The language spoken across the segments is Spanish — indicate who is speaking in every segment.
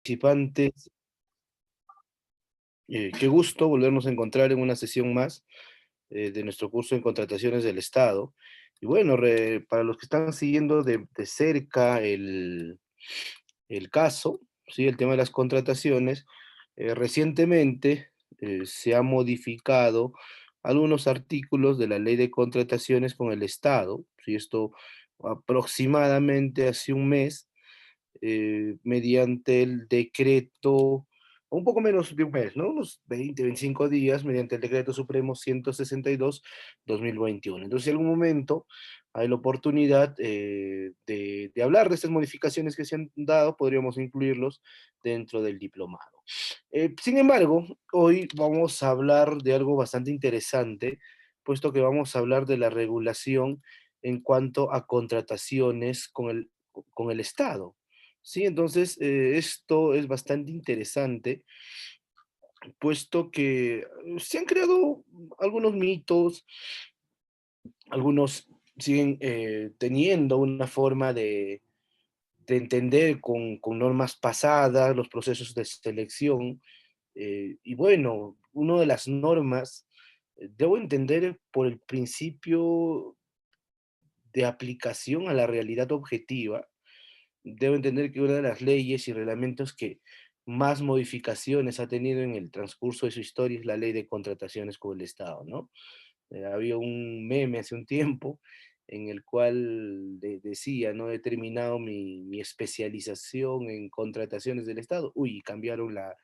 Speaker 1: Participantes, qué gusto volvernos a encontrar en una sesión más de nuestro curso en contrataciones del Estado. Y bueno, para los que están siguiendo de cerca el caso, ¿sí? El tema de las contrataciones, recientemente se han modificado algunos artículos de la ley de contrataciones con el Estado, ¿sí? Esto aproximadamente hace un mes mediante el decreto, un poco menos de un mes, ¿no? Unos 20, 25 días, mediante el decreto supremo 162/2021. Entonces, en algún momento hay la oportunidad de hablar de estas modificaciones que se han dado, podríamos incluirlos dentro del diplomado. Sin embargo, hoy vamos a hablar de algo bastante interesante, puesto que vamos a hablar de la regulación en cuanto a contrataciones con el Estado. Sí, entonces esto es bastante interesante, puesto que se han creado algunos mitos, algunos siguen teniendo una forma de entender con normas pasadas los procesos de selección. Y bueno, una de las normas, debo entender por el principio de aplicación a la realidad objetiva. Debo entender que una de las leyes y reglamentos que más modificaciones ha tenido en el transcurso de su historia es la ley de contrataciones con el Estado, ¿no? Había un meme hace un tiempo en el cual decía, ¿no? He terminado mi especialización en contrataciones del Estado. Uy, cambiaron la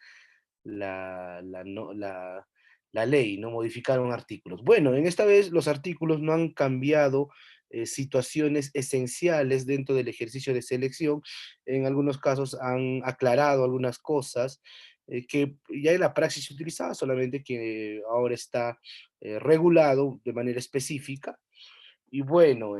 Speaker 1: ley, ¿no? Modificaron artículos. Bueno, en esta vez los artículos no han cambiado situaciones esenciales dentro del ejercicio de selección. En algunos casos han aclarado algunas cosas que ya en la praxis se utilizaba, solamente que ahora está regulado de manera específica. Y bueno,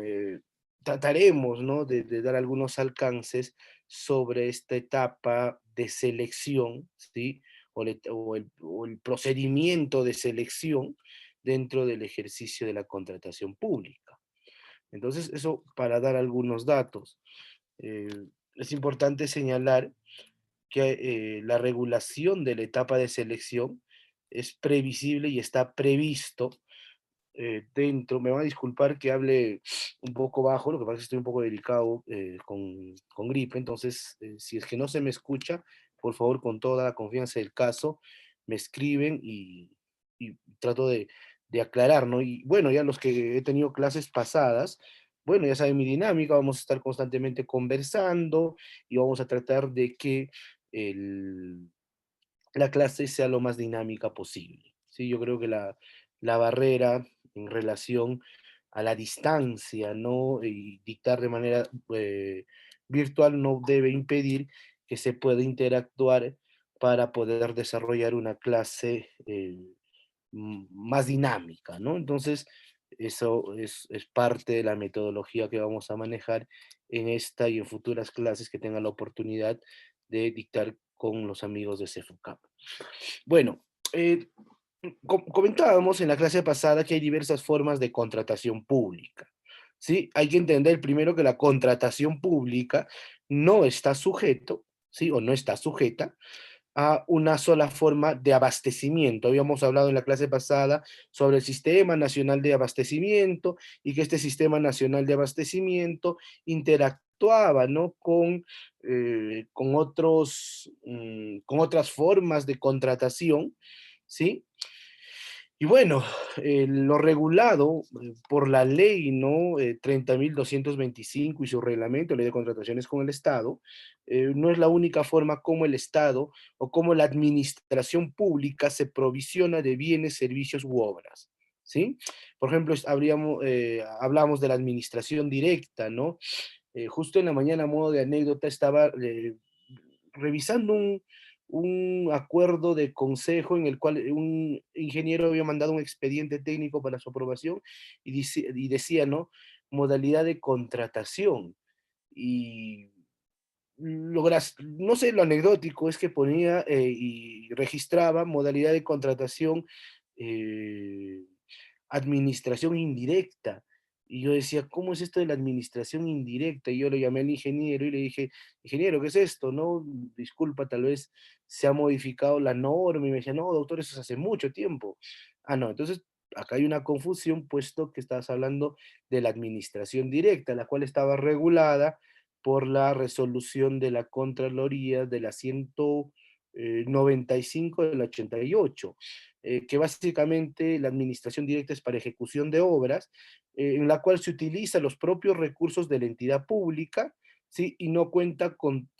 Speaker 1: trataremos, ¿no? de dar algunos alcances sobre esta etapa de selección, ¿sí? O el procedimiento de selección dentro del ejercicio de la contratación pública. Entonces, eso para dar algunos datos. Eh, es importante señalar que la regulación de la etapa de selección es previsible y está previsto dentro. Me van a disculpar que hable un poco bajo, lo que pasa es que estoy un poco delicado con gripe, entonces si es que no se me escucha, por favor, con toda la confianza del caso, me escriben y trato de aclarar, ¿no? Y bueno, ya los que he tenido clases pasadas, bueno, ya saben mi dinámica, vamos a estar constantemente conversando y vamos a tratar de que el, la clase sea lo más dinámica posible. Sí, yo creo que la barrera en relación a la distancia, ¿no? Y dictar de manera virtual no debe impedir que se pueda interactuar para poder desarrollar una clase más dinámica, ¿no? Entonces, eso es parte de la metodología que vamos a manejar en esta y en futuras clases que tengan la oportunidad de dictar con los amigos de CEFUCAP. Bueno, eh, comentábamos en la clase pasada que hay diversas formas de contratación pública. ¿Sí? Hay que entender primero que la contratación pública no está sujeto, ¿sí? O no está sujeta a una sola forma de abastecimiento. Habíamos hablado en la clase pasada sobre el Sistema Nacional de Abastecimiento y que este Sistema Nacional de Abastecimiento interactuaba, ¿no? Con otras formas de contratación, ¿sí? Y bueno, lo regulado por la ley, ¿no? 30.225 y su reglamento, ley de contrataciones con el Estado, no es la única forma como el Estado o como la administración pública se provisiona de bienes, servicios u obras, ¿sí? Por ejemplo, hablamos de la administración directa, ¿no? Justo en la mañana, a modo de anécdota, estaba revisando un acuerdo de consejo en el cual un ingeniero había mandado un expediente técnico para su aprobación y decía, ¿no? Modalidad de contratación. Y no sé, lo anecdótico es que ponía y registraba modalidad de contratación, eh, administración indirecta. Y yo decía, ¿cómo es esto de la administración indirecta? Y yo lo llamé al ingeniero y le dije, ingeniero, ¿qué es esto? No, disculpa, tal vez se ha modificado la norma. Y me decía, no, doctor, eso es hace mucho tiempo. Ah, no, entonces acá hay una confusión, puesto que estabas hablando de la administración directa, la cual estaba regulada por la resolución de la Contraloría de la 195 del 88, que básicamente la administración directa es para ejecución de obras, en la cual se utiliza los propios recursos de la entidad pública, ¿sí? Y no cuenta con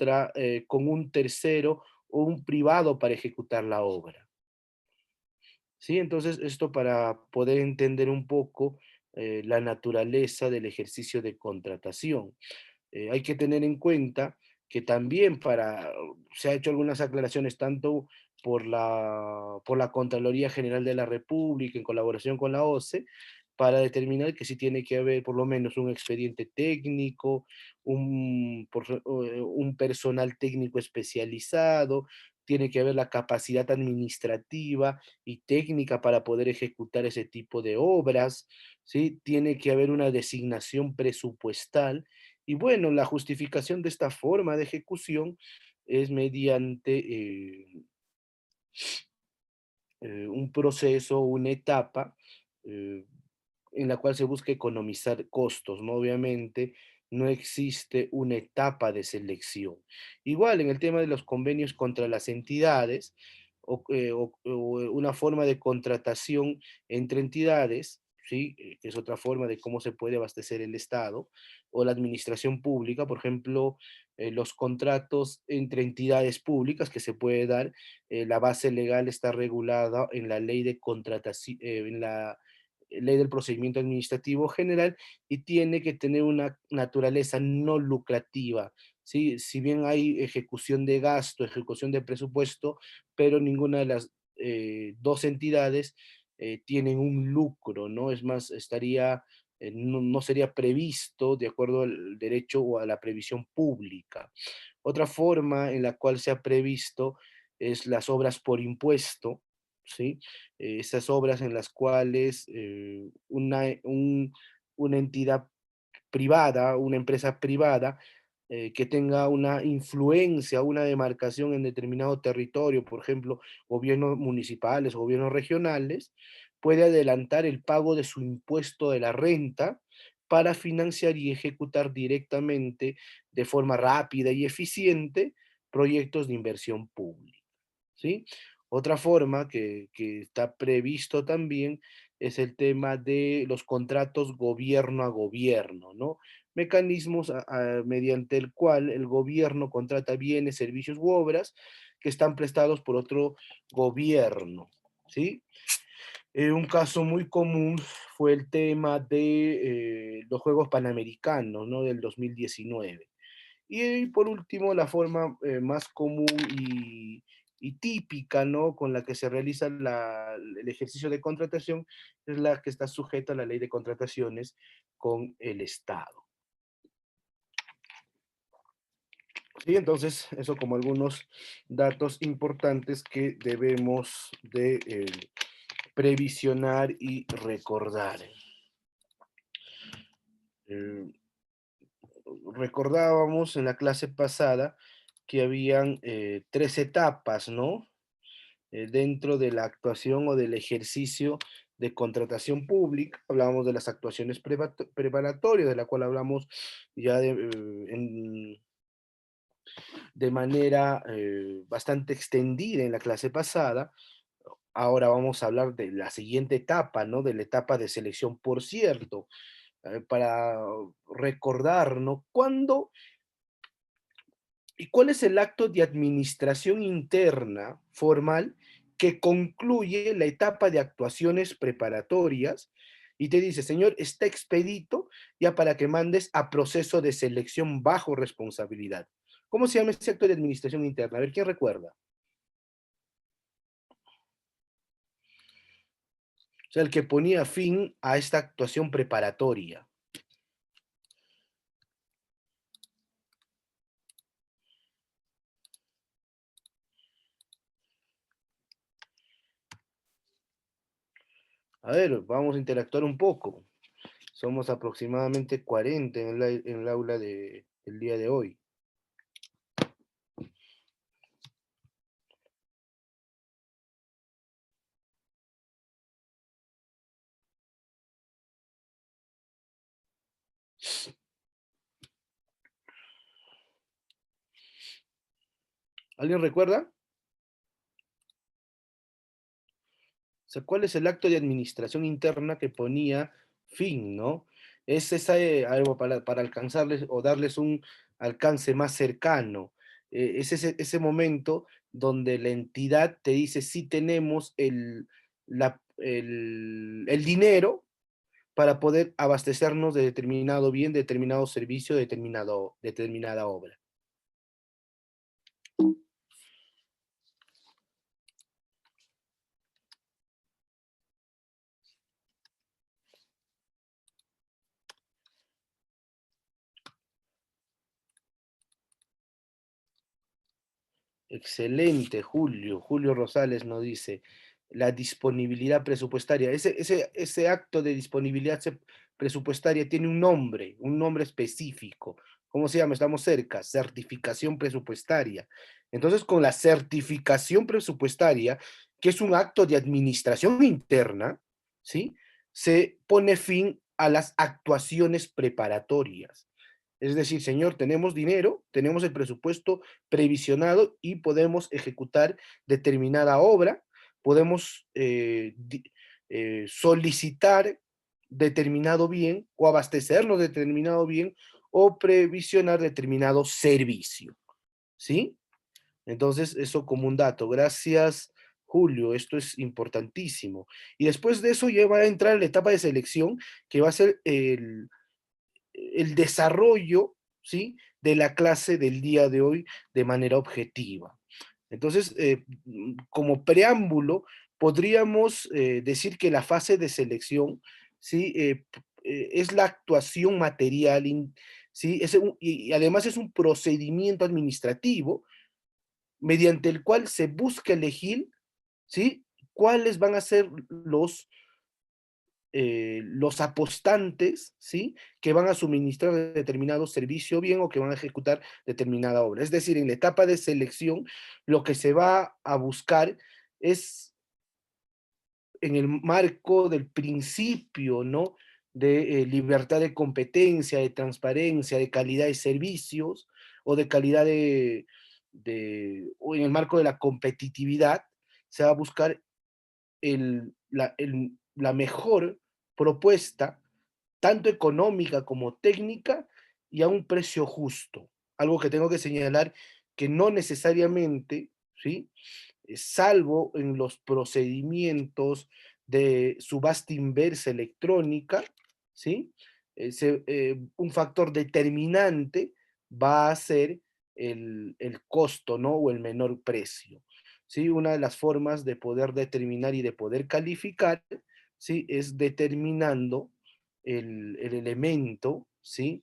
Speaker 1: un tercero o un privado para ejecutar la obra. ¿Sí? Entonces, esto para poder entender un poco la naturaleza del ejercicio de contratación. Hay que tener en cuenta que también se ha hecho algunas aclaraciones tanto por la Contraloría General de la República en colaboración con la OCE, para determinar que sí tiene que haber por lo menos un expediente técnico, un personal técnico especializado, tiene que haber la capacidad administrativa y técnica para poder ejecutar ese tipo de obras, ¿sí? Tiene que haber una designación presupuestal y bueno, la justificación de esta forma de ejecución es mediante un proceso, una etapa eh, en la cual se busca economizar costos, ¿no? Obviamente no existe una etapa de selección. Igual en el tema de los convenios contra las entidades o una forma de contratación entre entidades, ¿sí? Que es otra forma de cómo se puede abastecer el Estado o la administración pública, por ejemplo, los contratos entre entidades públicas que se puede dar, la base legal está regulada en la ley de contratación, en la ley del procedimiento administrativo general, y tiene que tener una naturaleza no lucrativa, ¿sí? Si bien hay ejecución de gasto, ejecución de presupuesto, pero ninguna de las dos entidades tienen un lucro, ¿no? Es más, no sería previsto de acuerdo al derecho o a la previsión pública. Otra forma en la cual se ha previsto es las obras por impuesto, ¿sí? Esas obras en las cuales una entidad privada, una empresa privada, que tenga una influencia, una demarcación en determinado territorio, por ejemplo, gobiernos municipales o gobiernos regionales, puede adelantar el pago de su impuesto de la renta para financiar y ejecutar directamente, de forma rápida y eficiente, proyectos de inversión pública, ¿sí? Otra forma que está previsto también es el tema de los contratos gobierno a gobierno, ¿no? Mecanismos mediante el cual el gobierno contrata bienes, servicios u obras que están prestados por otro gobierno, ¿sí? Un caso muy común fue el tema de los Juegos Panamericanos, ¿no? Del 2019. Y por último, la forma más común y típica, ¿no? Con la que se realiza el ejercicio de contratación es la que está sujeta a la ley de contrataciones con el Estado. Sí, entonces, eso como algunos datos importantes que debemos de previsionar y recordar. Eh, Recordábamos en la clase pasada que habían tres etapas, ¿no? Dentro de la actuación o del ejercicio de contratación pública. Hablábamos de las actuaciones preparatorias, de la cual hablamos ya de manera bastante extendida en la clase pasada. Ahora vamos a hablar de la siguiente etapa, ¿no? De la etapa de selección. Por cierto, para recordar, ¿no? ¿Cuándo y cuál es el acto de administración interna formal que concluye la etapa de actuaciones preparatorias y te dice, señor, está expedito ya para que mandes a proceso de selección bajo responsabilidad? ¿Cómo se llama ese acto de administración interna? A ver, ¿quién recuerda? O sea, el que ponía fin a esta actuación preparatoria. A ver, vamos a interactuar un poco. Somos aproximadamente 40 en el aula del día de hoy. ¿Alguien recuerda? O sea, ¿cuál es el acto de administración interna que ponía fin, ¿no? Es esa, algo para alcanzarles o darles un alcance más cercano. Es ese momento donde la entidad te dice si tenemos el dinero para poder abastecernos de determinado bien, determinado servicio, determinada obra. Excelente, Julio. Julio Rosales nos dice la disponibilidad presupuestaria. Ese acto de disponibilidad presupuestaria tiene un nombre específico. ¿Cómo se llama? Estamos cerca. Certificación presupuestaria. Entonces, con la certificación presupuestaria, que es un acto de administración interna, ¿sí? Se pone fin a las actuaciones preparatorias. Es decir, señor, tenemos dinero, tenemos el presupuesto previsionado y podemos ejecutar determinada obra, podemos solicitar determinado bien o abastecernos de determinado bien o previsionar determinado servicio, ¿sí? Entonces, eso como un dato. Gracias, Julio, esto es importantísimo. Y después de eso ya va a entrar la etapa de selección, que va a ser el desarrollo, ¿sí?, de la clase del día de hoy de manera objetiva. Entonces, como preámbulo, podríamos decir que la fase de selección, ¿sí?, es la actuación material, ¿sí?, y además es un procedimiento administrativo mediante el cual se busca elegir, ¿sí?, cuáles van a ser los apostantes, ¿sí?, que van a suministrar determinado servicio bien o que van a ejecutar determinada obra. Es decir, en la etapa de selección, lo que se va a buscar es, en el marco del principio, ¿no?, de libertad de competencia, de transparencia, de calidad de servicios o de calidad o en el marco de la competitividad, se va a buscar la mejor propuesta, tanto económica como técnica, y a un precio justo. Algo que tengo que señalar que no necesariamente, ¿sí?, salvo en los procedimientos de subasta inversa electrónica, ¿sí?, un factor determinante va a ser el costo, ¿no?, o el menor precio. ¿Sí? Una de las formas de poder determinar y de poder calificar, ¿sí?, es determinando el elemento, ¿sí?,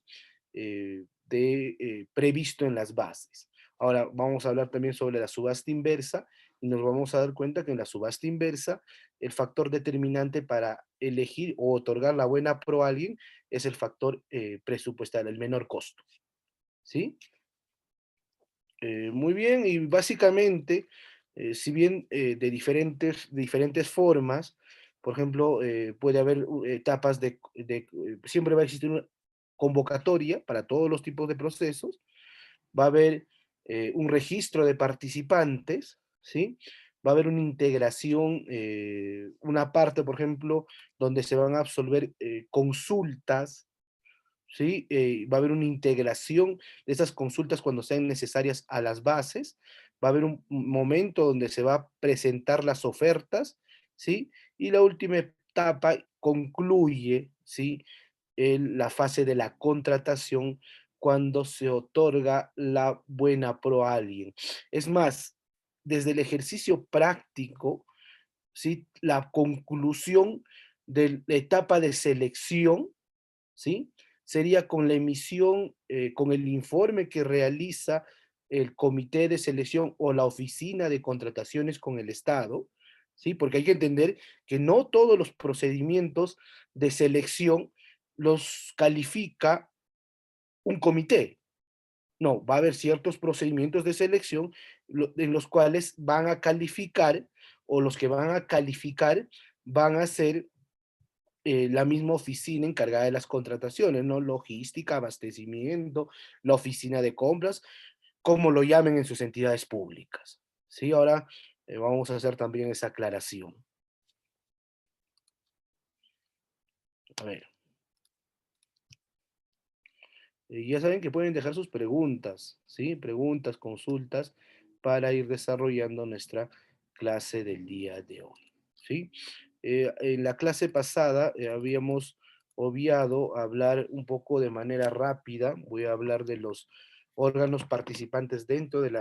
Speaker 1: previsto en las bases. Ahora vamos a hablar también sobre la subasta inversa y nos vamos a dar cuenta que en la subasta inversa el factor determinante para elegir o otorgar la buena pro a alguien es el factor presupuestal, el menor costo. ¿Sí? Muy bien, y básicamente, si bien de diferentes formas, por ejemplo, puede haber etapas siempre va a existir una convocatoria para todos los tipos de procesos, va a haber un registro de participantes, ¿sí? Va a haber una integración, una parte, por ejemplo, donde se van a absolver consultas, ¿sí? Va a haber una integración de esas consultas cuando sean necesarias a las bases, va a haber un momento donde se va a presentar las ofertas, ¿sí? Y la última etapa concluye, ¿sí?, la fase de la contratación cuando se otorga la buena pro a alguien. Es más, desde el ejercicio práctico, ¿sí?, la conclusión de la etapa de selección, ¿sí?, sería con la emisión, con el informe que realiza el comité de selección o la oficina de contrataciones con el Estado, ¿sí? Porque hay que entender que no todos los procedimientos de selección los califica un comité. No, va a haber ciertos procedimientos de selección en los cuales van a calificar, o los que van a calificar van a ser la misma oficina encargada de las contrataciones, ¿no? Logística, abastecimiento, la oficina de compras, como lo llamen en sus entidades públicas. ¿Sí? Ahora vamos a hacer también esa aclaración. A ver, ya saben que pueden dejar sus preguntas, ¿sí? Preguntas, consultas, para ir desarrollando nuestra clase del día de hoy, ¿sí? En la clase pasada habíamos obviado hablar un poco de manera rápida. Voy a hablar de los órganos participantes dentro de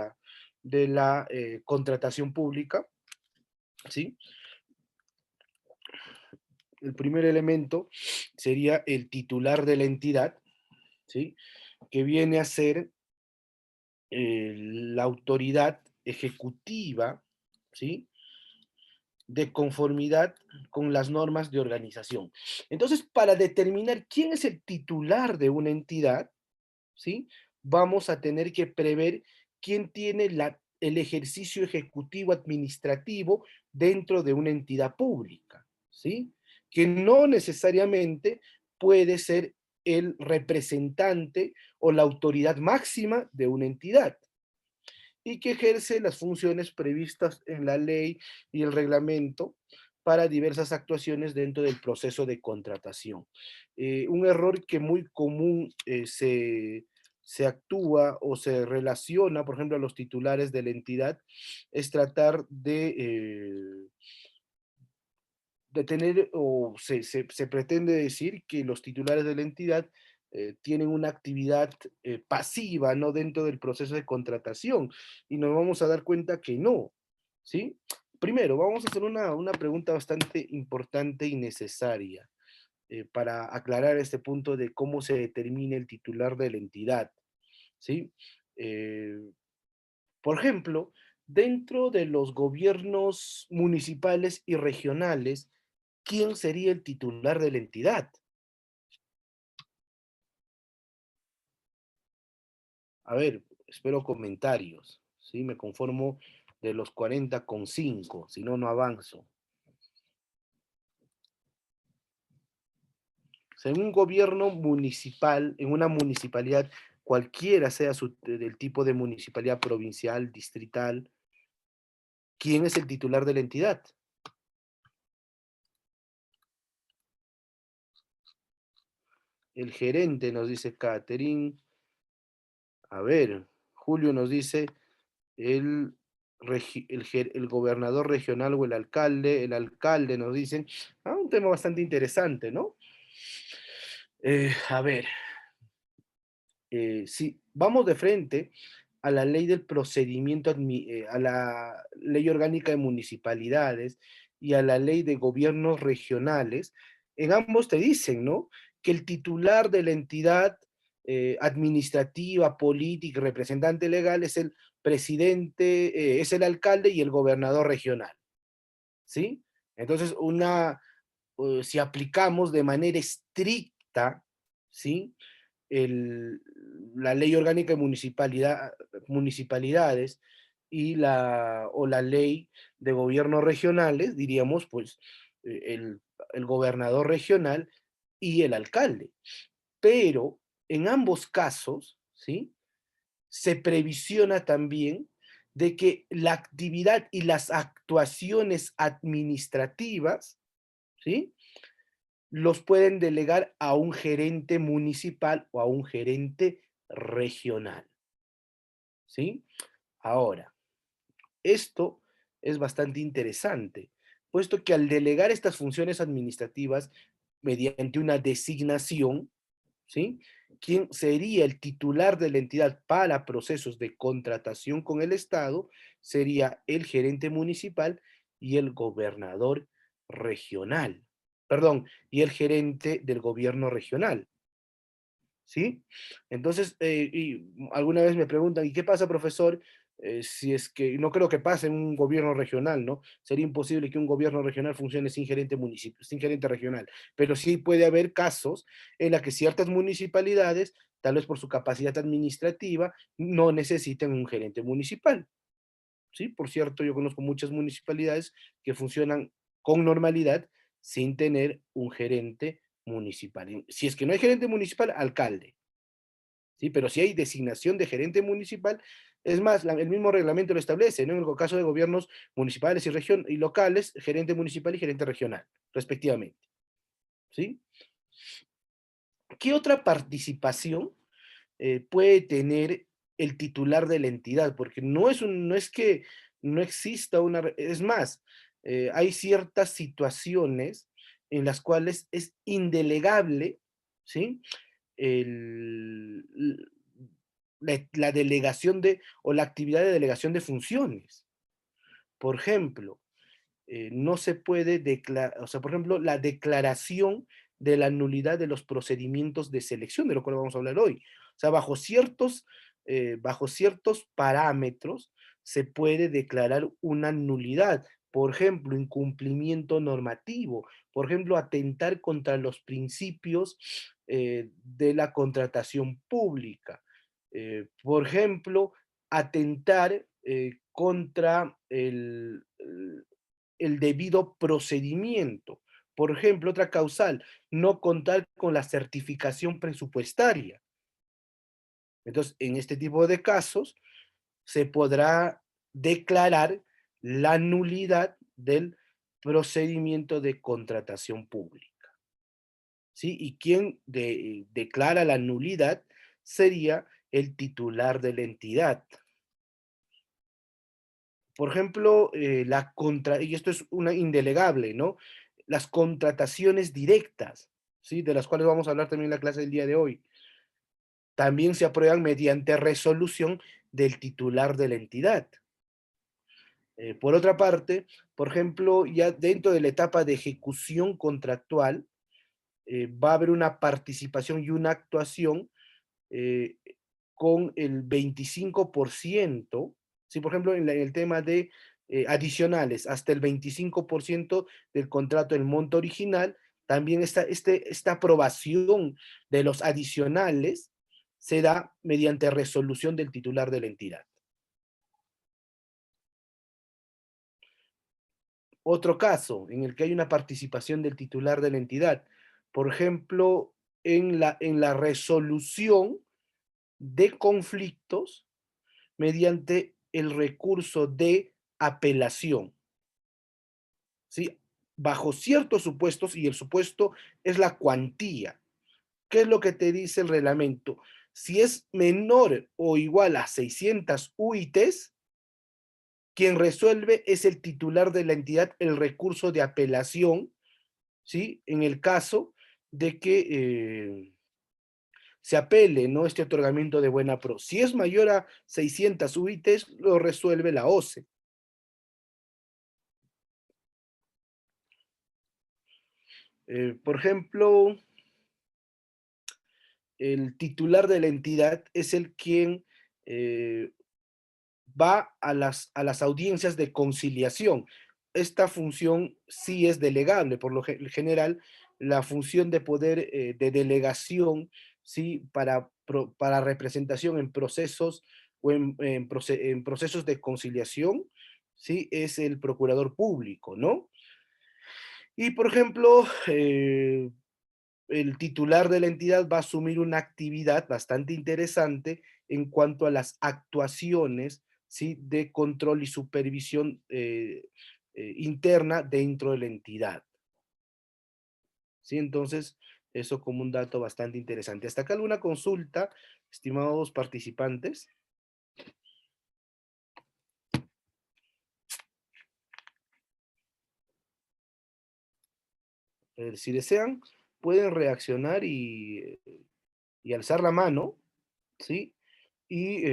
Speaker 1: la contratación pública, ¿sí? El primer elemento sería el titular de la entidad, ¿sí? Que viene a ser la autoridad ejecutiva, ¿sí? De conformidad con las normas de organización. Entonces, para determinar quién es el titular de una entidad, ¿sí? Vamos a tener que prever quién tiene el ejercicio ejecutivo administrativo dentro de una entidad pública, ¿sí? Que no necesariamente puede ser el representante o la autoridad máxima de una entidad, y que ejerce las funciones previstas en la ley y el reglamento para diversas actuaciones dentro del proceso de contratación. Un error que muy común se actúa o se relaciona, por ejemplo, a los titulares de la entidad, es tratar de tener, o se pretende decir que los titulares de la entidad tienen una actividad pasiva, ¿no? Dentro del proceso de contratación, y nos vamos a dar cuenta que no, ¿sí? Primero, vamos a hacer una pregunta bastante importante y necesaria para aclarar este punto de cómo se determina el titular de la entidad, ¿sí? Eh, por ejemplo, dentro de los gobiernos municipales y regionales, ¿quién sería el titular de la entidad? A ver, espero comentarios, ¿sí? Me conformo de los 40,5, si no, no avanzo. En un gobierno municipal, en una municipalidad, cualquiera sea del tipo de municipalidad provincial, distrital, ¿quién es el titular de la entidad? El gerente, nos dice Catherine. A ver, Julio nos dice el, el gobernador regional o el alcalde nos dicen, un tema bastante interesante, ¿no? A ver, si vamos de frente a la ley del procedimiento, a la ley orgánica de municipalidades y a la ley de gobiernos regionales, en ambos te dicen, ¿no? Que el titular de la entidad administrativa, política, representante legal es el presidente, es el alcalde y el gobernador regional, ¿sí? Entonces, si aplicamos de manera estricta, ¿sí? el, la ley orgánica de municipalidades o la ley de gobiernos regionales, diríamos, pues, el gobernador regional y el alcalde. Pero en ambos casos, ¿sí? Se previsiona también de que la actividad y las actuaciones administrativas, ¿sí? Los pueden delegar a un gerente municipal o a un gerente regional, ¿sí? Ahora, esto es bastante interesante, puesto que al delegar estas funciones administrativas mediante una designación, ¿sí? ¿Quién sería el titular de la entidad para procesos de contratación con el Estado? Sería el gerente municipal y el gobernador regional. Perdón, y el gerente del gobierno regional, ¿sí? Entonces, y alguna vez me preguntan, ¿y qué pasa, profesor? si es que, no creo que pase en un gobierno regional, ¿no? Sería imposible que un gobierno regional funcione sin gerente municipio, sin gerente regional, pero sí puede haber casos en la que ciertas municipalidades, tal vez por su capacidad administrativa, no necesiten un gerente municipal, ¿sí? Por cierto, yo conozco muchas municipalidades que funcionan con normalidad sin tener un gerente municipal. Si es que no hay gerente municipal, alcalde, ¿sí? Pero si hay designación de gerente municipal, es más, el mismo reglamento lo establece, ¿no? En el caso de gobiernos municipales y locales, gerente municipal y gerente regional, respectivamente, ¿sí? ¿Qué otra participación puede tener el titular de la entidad? Porque no es que no exista una, es más, hay ciertas situaciones en las cuales es indelegable, ¿sí? el, la delegación de, o la actividad de delegación de funciones. Por ejemplo, no se puede declarar, o sea, por ejemplo, la declaración de la nulidad de los procedimientos de selección, de lo cual vamos a hablar hoy. O sea, bajo ciertos parámetros se puede declarar una nulidad. Por ejemplo, incumplimiento normativo. Por ejemplo, atentar contra los principios de la contratación pública. Por ejemplo, atentar contra el debido procedimiento. Por ejemplo, otra causal, no contar con la certificación presupuestaria. Entonces, en este tipo de casos, se podrá declarar la nulidad del procedimiento de contratación pública, ¿sí? Y quien declara la nulidad sería el titular de la entidad. Por ejemplo, y esto es una indelegable, ¿no? Las contrataciones directas, ¿sí? De las cuales vamos a hablar también en la clase del día de hoy, también se aprueban mediante resolución del titular de la entidad. Por otra parte, por ejemplo, ya dentro de la etapa de ejecución contractual, va a haber una participación y una actuación eh, con el 25%, ¿sí? Por ejemplo, en el tema de adicionales, hasta el 25% del contrato, el monto original, también esta aprobación de los adicionales se da mediante resolución del titular de la entidad. Otro caso en el que hay una participación del titular de la entidad, por ejemplo, en la resolución de conflictos mediante el recurso de apelación, ¿sí? Bajo ciertos supuestos, y el supuesto es la cuantía. ¿Qué es lo que te dice el reglamento? Si es menor o igual a 600 UITs, quien resuelve es el titular de la entidad el recurso de apelación, ¿sí? En el caso de que se apele, ¿no? Este otorgamiento de buena pro. Si es mayor a 600 UITs, lo resuelve la OCE. Por ejemplo, el titular de la entidad es el quien eh, va a las audiencias de conciliación. Esta función sí es delegable, por lo general, la función de poder de delegación, ¿sí? Para representación en procesos o en procesos de conciliación, ¿sí? Es el procurador público, ¿no? Y, por ejemplo, el titular de la entidad va a asumir una actividad bastante interesante en cuanto a las actuaciones, ¿sí? De control y supervisión interna dentro de la entidad, ¿sí? Entonces, eso como un dato bastante interesante. Hasta acá alguna consulta, estimados participantes. Si desean, pueden reaccionar y alzar la mano, ¿sí? Y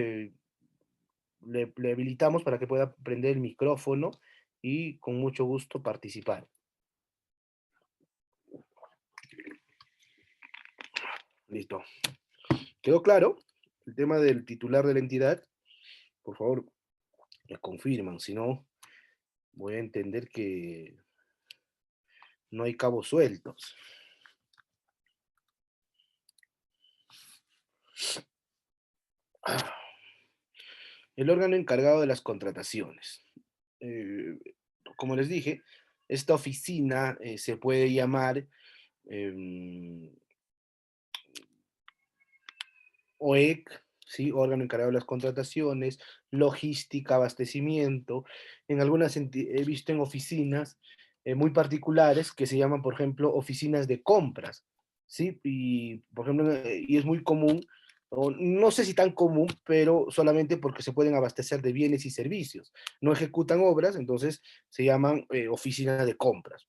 Speaker 1: le habilitamos para que pueda prender el micrófono y con mucho gusto participar. Listo. ¿Quedó claro el tema del titular de la entidad? Por favor, Me confirman, si no, voy a entender que no hay cabos sueltos. El órgano encargado de las contrataciones. Eh, Como les dije, esta oficina se puede llamar eh, OEC, ¿sí? Órgano encargado de las contrataciones, logística, abastecimiento. En algunas he visto en oficinas muy particulares que se llaman, por ejemplo, oficinas de compras, ¿sí? Y, por ejemplo, y es muy común, o no sé si tan común, pero solamente porque se pueden abastecer de bienes y servicios. No ejecutan obras, entonces se llaman oficinas de compras.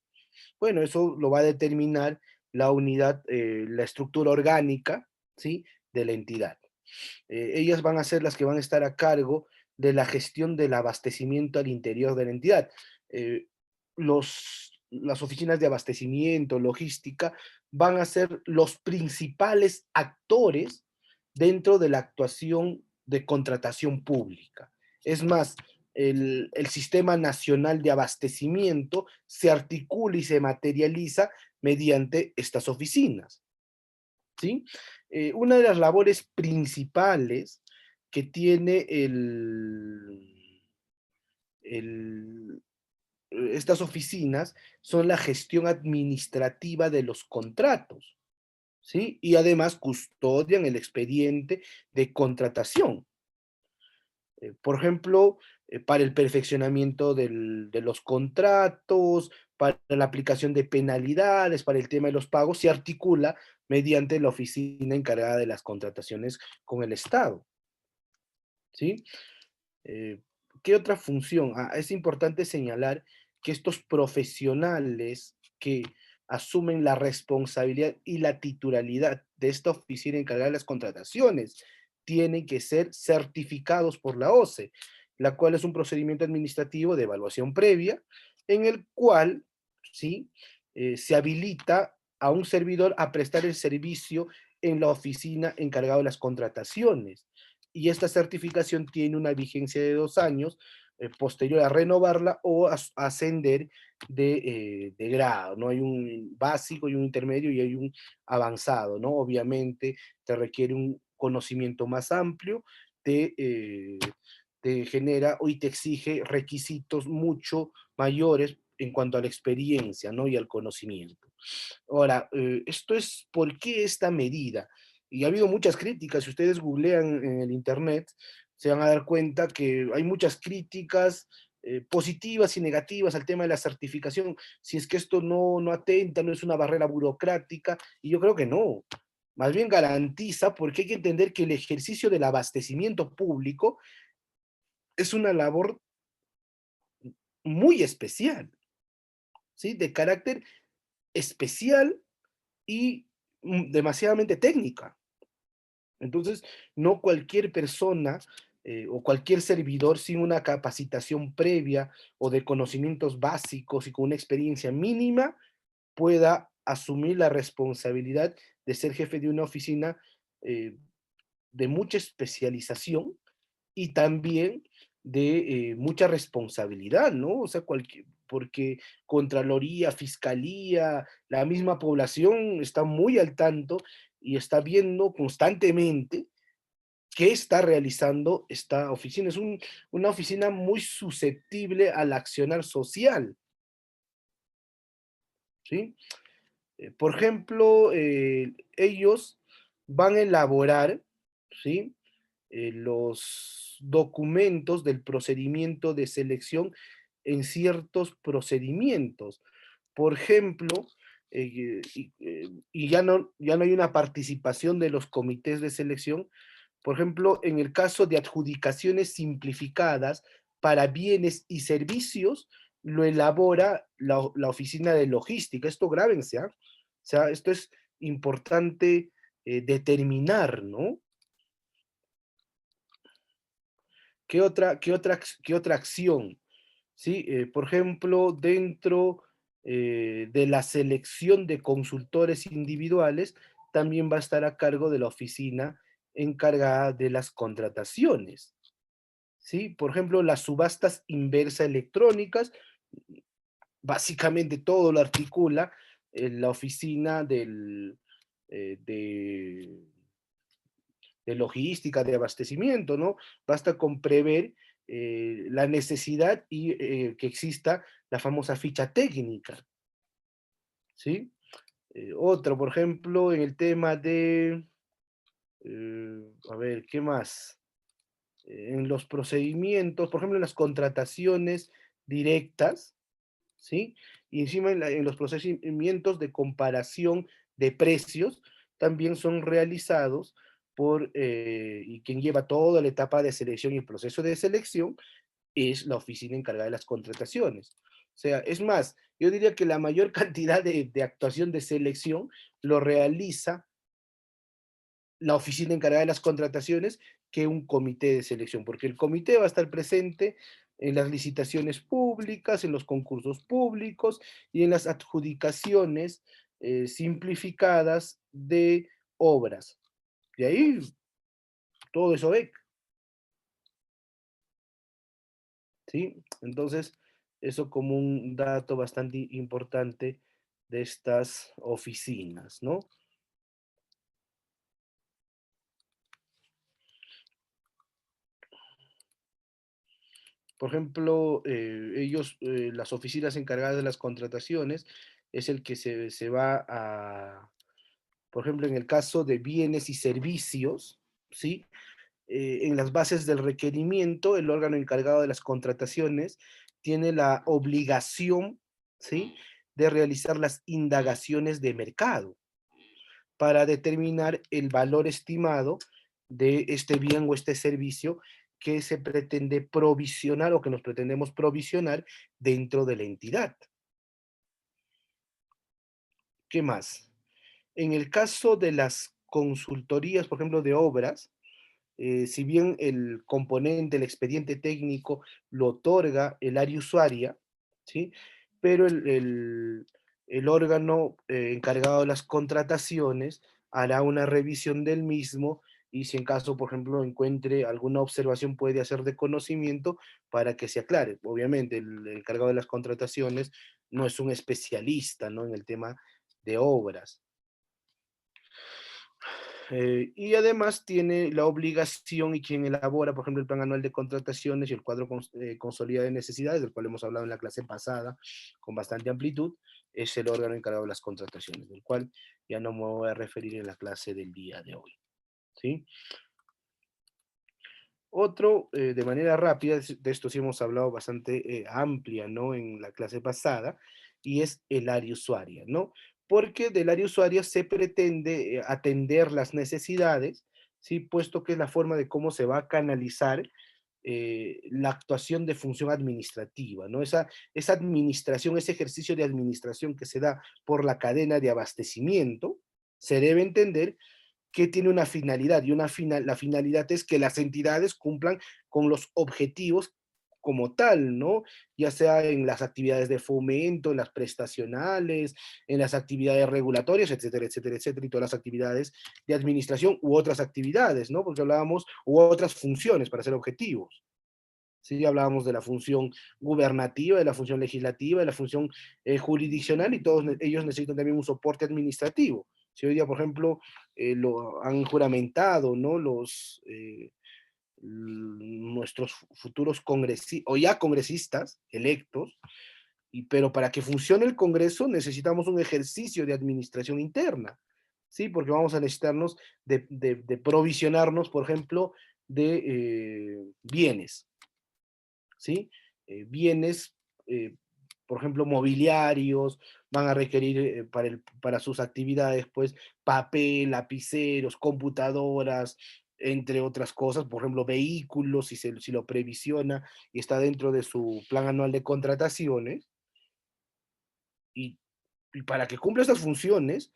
Speaker 1: Bueno, eso lo va a determinar la unidad, la estructura orgánica, ¿sí? De la entidad. Ellas van a ser las que van a estar a cargo de la gestión del abastecimiento al interior de la entidad. Eh, las oficinas de abastecimiento, logística, van a ser los principales actores dentro de la actuación de contratación pública. Es más, el Sistema Nacional de Abastecimiento se articula y se materializa mediante estas oficinas. ¿Sí? Una de las labores principales que tiene el- estas oficinas son la gestión administrativa de los contratos, ¿sí? Y además custodian el expediente de contratación. Por ejemplo, para el perfeccionamiento de los contratos, para la aplicación de penalidades, para el tema de los pagos, se articula mediante la oficina encargada de las contrataciones con el Estado, ¿sí? Eh, ¿Qué otra función? Es importante señalar que estos profesionales que asumen la responsabilidad y la titularidad de esta oficina encargada de las contrataciones tienen que ser certificados por la OCE, la cual es un procedimiento administrativo de evaluación previa en el cual, ¿sí? Se habilita a un servidor a prestar el servicio en la oficina encargada de las contrataciones y esta certificación tiene una vigencia de 2 años, posterior a renovarla o a ascender de grado, ¿no? Hay un básico y un intermedio y hay un avanzado, ¿no? Obviamente te requiere un conocimiento más amplio, te genera y te exige requisitos mucho mayores en cuanto a la experiencia, ¿no? Y al conocimiento. Ahora, esto es, ¿por qué esta medida? Y ha habido muchas críticas, si ustedes googlean en el Internet, se van a dar cuenta que hay muchas críticas positivas y negativas al tema de la certificación, si es que esto no atenta, no es una barrera burocrática, y yo creo que no, más bien garantiza, porque hay que entender que el ejercicio del abastecimiento público es una labor muy especial, ¿sí? De carácter especial y demasiadamente técnica. Entonces, no cualquier persona o cualquier servidor sin una capacitación previa o de conocimientos básicos y con una experiencia mínima pueda asumir la responsabilidad de ser jefe de una oficina eh, de mucha especialización y también de mucha responsabilidad, ¿no? O sea, porque Contraloría, Fiscalía, la misma población está muy al tanto y está viendo constantemente qué está realizando esta oficina. Es una oficina muy susceptible al accionar social, ¿sí? Por ejemplo, ellos van a elaborar, ¿sí? Los documentos del procedimiento de selección en ciertos procedimientos. Por ejemplo, y ya no hay una participación de los comités de selección. Por ejemplo, en el caso de adjudicaciones simplificadas para bienes y servicios, lo elabora la oficina de logística. Esto grábense, ¿ah? O sea, esto es importante determinar, ¿no? ¿Qué otra acción? ¿Sí? Por ejemplo, dentro de la selección de consultores individuales, también va a estar a cargo de la oficina encargada de las contrataciones. ¿sí? Por ejemplo, las subastas inversa electrónicas, básicamente todo lo articula la oficina de, de logística, de abastecimiento, ¿no? Basta con prever la necesidad y que exista la famosa ficha técnica, ¿sí? Otro, por ejemplo, en el tema de, a ver, ¿qué más? En los procedimientos, por ejemplo, en las contrataciones directas, ¿sí? Y encima en los procedimientos de comparación de precios también son realizados por, y quien lleva toda la etapa de selección y el proceso de selección es la oficina encargada de las contrataciones. O sea, es más, yo diría que la mayor cantidad de actuación de selección lo realiza la oficina encargada de las contrataciones que un comité de selección, porque el comité va a estar presente en las licitaciones públicas, en los concursos públicos y en las adjudicaciones simplificadas de obras. De ahí todo eso ve, ¿sí? Entonces, eso como un dato bastante importante de estas oficinas, ¿no? Por ejemplo, las oficinas encargadas de las contrataciones, es el que se va a, por ejemplo, en el caso de bienes y servicios, ¿sí? En las bases del requerimiento, el órgano encargado de las contrataciones tiene la obligación, ¿sí? De realizar las indagaciones de mercado para determinar el valor estimado de este bien o este servicio que se pretende provisionar o que nos pretendemos provisionar dentro de la entidad. ¿Qué más? En el caso de las consultorías, por ejemplo, de obras, si bien el componente, el expediente técnico lo otorga el área usuaria, ¿sí? Pero el órgano encargado de las contrataciones hará una revisión del mismo y si en caso, por ejemplo, encuentre alguna observación puede hacer de conocimiento para que se aclare. Obviamente, el encargado de las contrataciones no es un especialista, ¿no? En el tema de obras. Y además tiene la obligación y quien elabora, por ejemplo, el plan anual de contrataciones y el cuadro consolidado de necesidades, del cual hemos hablado en la clase pasada con bastante amplitud, es el órgano encargado de las contrataciones, del cual ya no me voy a referir en la clase del día de hoy. ¿Sí? Otro, de manera rápida, de esto sí hemos hablado bastante amplia, ¿no? En la clase pasada, y es el área usuaria, ¿no? Porque del área usuaria se pretende atender las necesidades, ¿sí? Puesto que es la forma de cómo se va a canalizar la actuación de función administrativa, ¿no? Esa administración, ese ejercicio de administración que se da por la cadena de abastecimiento, se debe entender que tiene una finalidad y la finalidad es que las entidades cumplan con los objetivos como tal, ¿no? Ya sea en las actividades de fomento, en las prestacionales, en las actividades regulatorias, etcétera, etcétera, etcétera, y todas las actividades de administración u otras actividades, ¿no? Porque hablábamos, u otras funciones para ser objetivos. Sí, hablábamos de la función gubernativa, de la función legislativa, de la función jurisdiccional y todos ellos necesitan también un soporte administrativo. Si hoy día, por ejemplo, lo han juramentado, ¿no? Nuestros futuros congresistas, o ya congresistas electos, pero para que funcione el Congreso necesitamos un ejercicio de administración interna, ¿sí? Porque vamos a necesitarnos de provisionarnos, por ejemplo, de bienes, ¿sí? Bienes, eh, por ejemplo, mobiliarios, van a requerir para sus actividades, pues, papel, lapiceros, computadoras, entre otras cosas, por ejemplo, vehículos, si lo previsiona y está dentro de su plan anual de contrataciones, y, y para que cumpla estas funciones,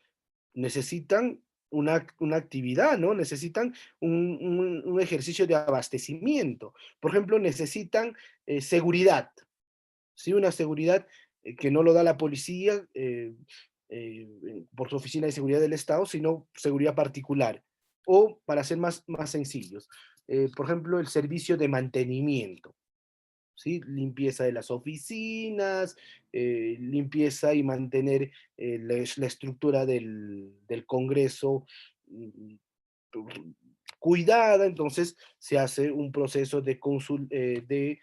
Speaker 1: necesitan una actividad, ¿no? Necesitan un ejercicio de abastecimiento. Por ejemplo, necesitan seguridad, ¿sí? Una seguridad que no lo da la policía por su oficina de seguridad del Estado, sino seguridad particular. O, para ser más sencillos, por ejemplo, el servicio de mantenimiento, ¿sí? Limpieza de las oficinas, limpieza y mantener la estructura del Congreso mm, cuidada, entonces se hace un proceso de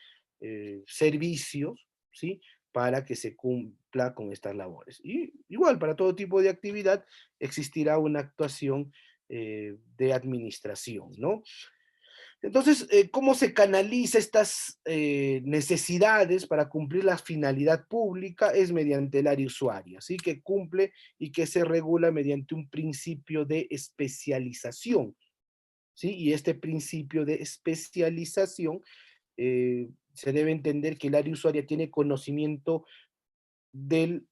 Speaker 1: servicios, ¿sí? Para que se cumpla con estas labores. Y igual, para todo tipo de actividad existirá una actuación de administración, ¿no? Entonces, ¿cómo se canaliza estas necesidades para cumplir la finalidad pública? Es mediante el área usuaria, ¿sí? Que cumple y que se regula mediante un principio de especialización, ¿sí? Y este principio de especialización se debe entender que el área usuaria tiene conocimiento del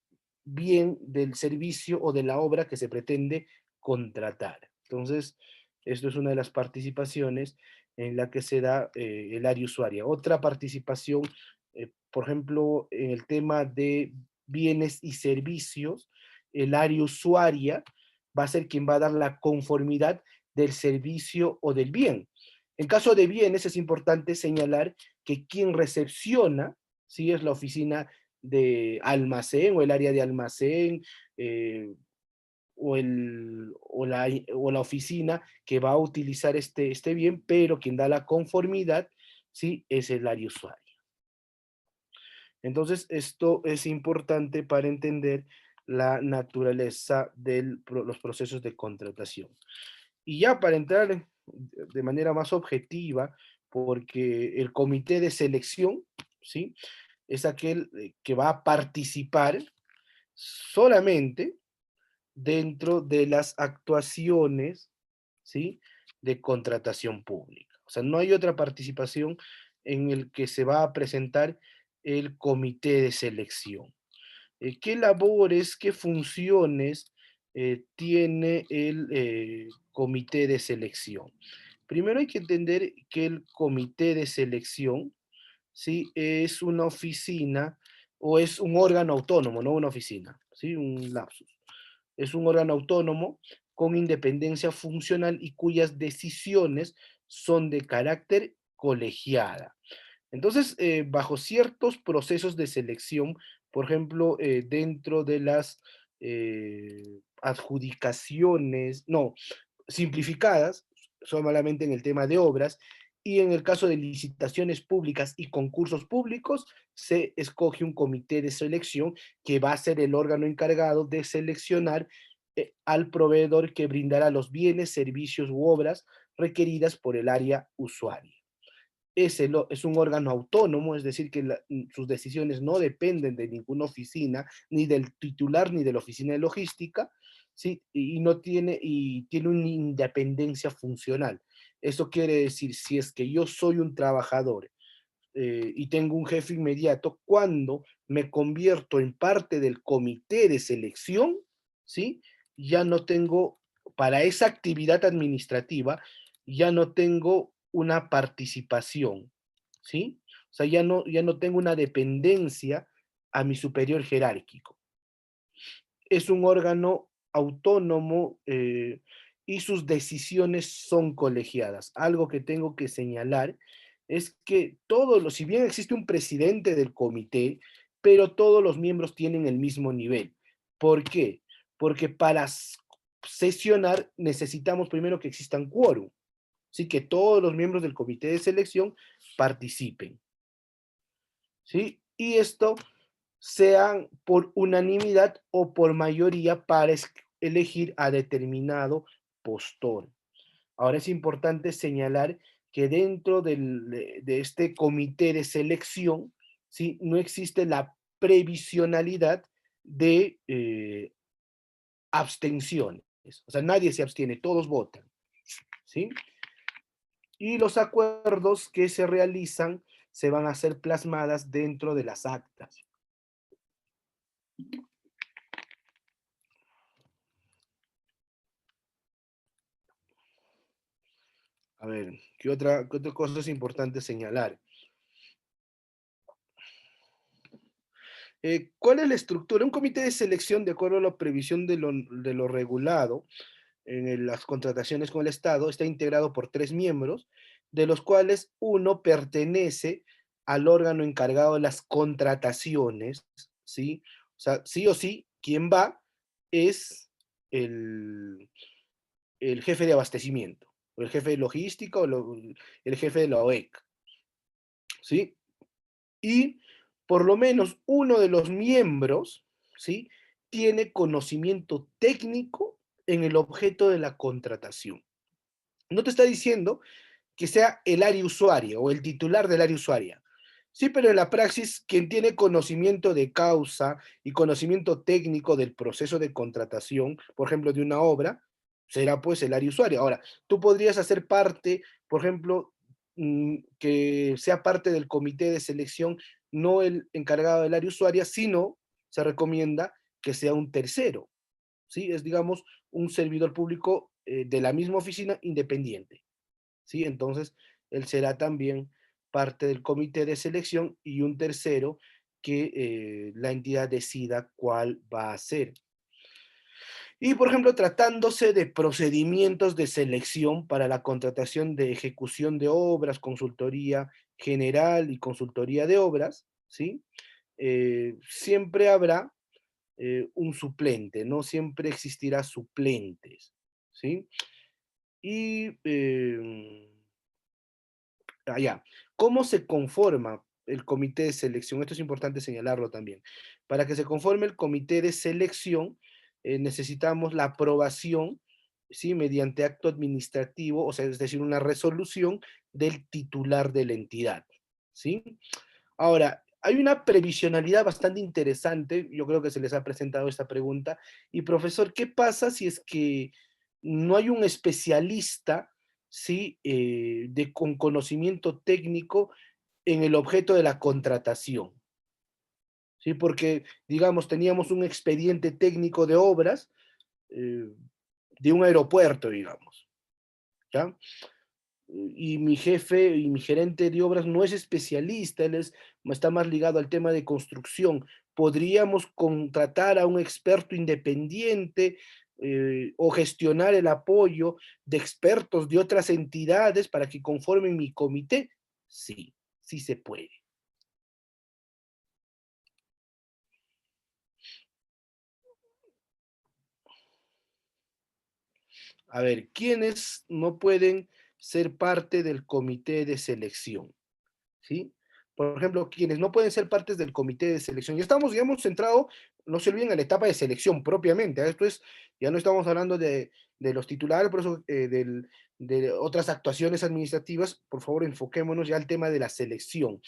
Speaker 1: bien, del servicio o de la obra que se pretende contratar. Entonces, esto es una de las participaciones en la que se da el área usuaria. Otra participación, por ejemplo, en el tema de bienes y servicios, el área usuaria va a ser quien va a dar la conformidad del servicio o del bien. En caso de bienes es importante señalar que quien recepciona, si es la oficina de almacén o el área de almacén eh, o la oficina que va a utilizar este bien, pero quien da la conformidad, ¿sí? Es el área usuaria. Entonces, esto es importante para entender la naturaleza de los procesos de contratación. Y ya para entrar de manera más objetiva, porque el comité de selección, ¿sí? Es aquel que va a participar solamente dentro de las actuaciones, ¿sí? De contratación pública. O sea, no hay otra participación en el que se va a presentar el comité de selección. ¿Qué labores, qué funciones tiene el comité de selección? Primero hay que entender que el comité de selección, ¿sí? Es una oficina o es un órgano autónomo, no una oficina, ¿sí? Un lapsus. Es un órgano autónomo con independencia funcional y cuyas decisiones son de carácter colegiada. Entonces, bajo ciertos procesos de selección, por ejemplo, dentro de las adjudicaciones, no, simplificadas, solamente en el tema de obras, y en el caso de licitaciones públicas y concursos públicos, se escoge un comité de selección que va a ser el órgano encargado de seleccionar al proveedor que brindará los bienes, servicios u obras requeridas por el área usuaria. Es un órgano autónomo, es decir, que sus decisiones no dependen de ninguna oficina, ni del titular, ni de la oficina de logística, ¿sí? Y tiene una independencia funcional. Eso quiere decir, si es que yo soy un trabajador y tengo un jefe inmediato, cuando me convierto en parte del comité de selección, ¿sí? Ya no tengo, para esa actividad administrativa, ya no tengo una participación, ¿sí? O sea, ya no tengo una dependencia a mi superior jerárquico. Es un órgano autónomo y sus decisiones son colegiadas. Algo que tengo que señalar es que si bien existe un presidente del comité, pero todos los miembros tienen el mismo nivel. ¿Por qué? Porque para sesionar necesitamos primero que existan quórum, ¿sí? Que todos los miembros del comité de selección participen, ¿sí? Y esto sean por unanimidad o por mayoría para elegir a determinado postor. Ahora es importante señalar que dentro de este comité de selección, ¿sí? No existe la previsionalidad de abstenciones. O sea, nadie se abstiene, todos votan, ¿sí? Y los acuerdos que se realizan se van a ser plasmadas dentro de las actas. A ver, qué otra cosa es importante señalar? ¿Cuál es la estructura? Un comité de selección, de acuerdo a la previsión de lo regulado en las contrataciones con el Estado, está integrado por 3 miembros de los cuales uno pertenece al órgano encargado de las contrataciones, ¿sí? O sea, sí o sí, quien va es el, el jefe de abastecimiento, o el jefe de logística, el jefe de la OEC, ¿sí? Y por lo menos uno de los miembros, ¿sí? Tiene conocimiento técnico en el objeto de la contratación. No te está diciendo que sea el área usuaria o el titular del área usuaria. Sí, pero en la praxis, quien tiene conocimiento de causa y conocimiento técnico del proceso de contratación, por ejemplo, de una obra, será pues el área usuaria. Ahora, tú podrías hacer parte, por ejemplo, que sea parte del comité de selección, no el encargado del área usuaria, sino se recomienda que sea un tercero, ¿sí? Es, digamos, un servidor público de la misma oficina independiente. ¿Sí? Entonces, él será también parte del comité de selección y un tercero que la entidad decida cuál va a ser. Y, por ejemplo, tratándose de procedimientos de selección para la contratación de ejecución de obras, consultoría general y consultoría de obras, ¿sí? Siempre habrá un suplente, no siempre existirá suplentes, ¿sí? Y allá. ¿Cómo se conforma el comité de selección? Esto es importante señalarlo también. Para que se conforme el comité de selección, necesitamos la aprobación, ¿sí? Mediante acto administrativo, o sea, es decir, una resolución del titular de la entidad, ¿sí? Ahora, hay una previsionalidad bastante interesante, yo creo que se les ha presentado esta pregunta, y profesor, ¿qué pasa si es que no hay un especialista, ¿sí? Con conocimiento técnico en el objeto de la contratación? ¿Sí? Porque, digamos, teníamos un expediente técnico de obras eh, de un aeropuerto, digamos, ¿ya? Y mi jefe y mi gerente de obras no es especialista, está más ligado al tema de construcción. Podríamos contratar a un experto independiente o gestionar el apoyo de expertos de otras entidades para que conformen mi comité. Sí, sí se puede. A ver, ¿quiénes no pueden ser parte del comité de selección? ¿Sí? Por ejemplo, quienes no pueden ser partes del comité de selección. Ya estamos, digamos, centrado, no se olviden, en la etapa de selección propiamente. Esto es, ya no estamos hablando de los titulares, por eso de otras actuaciones administrativas, por favor, enfoquémonos ya al tema de la selección.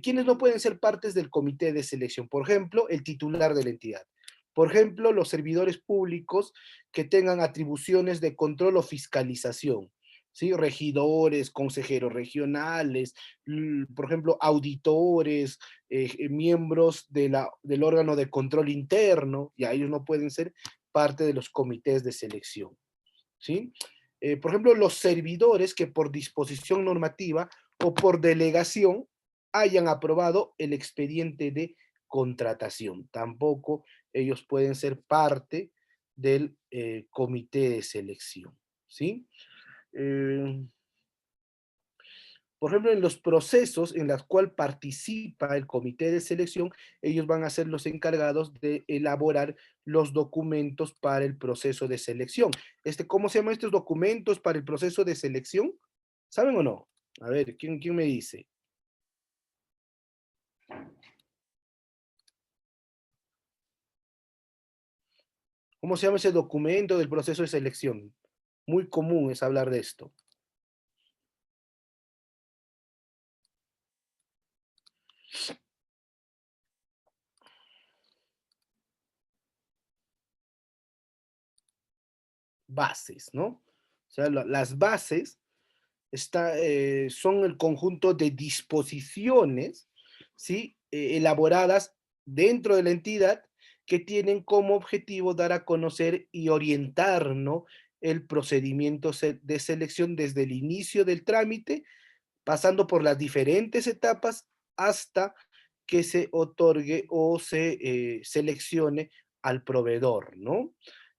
Speaker 1: ¿Quiénes no pueden ser partes del comité de selección? Por ejemplo, el titular de la entidad. Por ejemplo, los servidores públicos que tengan atribuciones de control o fiscalización. ¿Sí? Regidores, consejeros regionales, por ejemplo, auditores, miembros del órgano de control interno, ya ellos no pueden ser parte de los comités de selección, ¿sí? Por ejemplo, los servidores que por disposición normativa o por delegación hayan aprobado el expediente de contratación. Tampoco ellos pueden ser parte del comité de selección, ¿sí? Eh, por ejemplo, en los procesos en los cuales participa el comité de selección, ellos van a ser los encargados de elaborar los documentos para el proceso de selección. ¿Cómo se llaman estos documentos para el proceso de selección? ¿Saben o no? A ver, ¿quién me dice? ¿Cómo se llama ese documento del proceso de selección? Muy común es hablar de esto. Bases, ¿no? O sea, las bases son el conjunto de disposiciones, ¿sí? Elaboradas dentro de la entidad que tienen como objetivo dar a conocer y orientar, ¿no? El procedimiento de selección desde el inicio del trámite, pasando por las diferentes etapas hasta que se otorgue o se seleccione al proveedor, ¿no?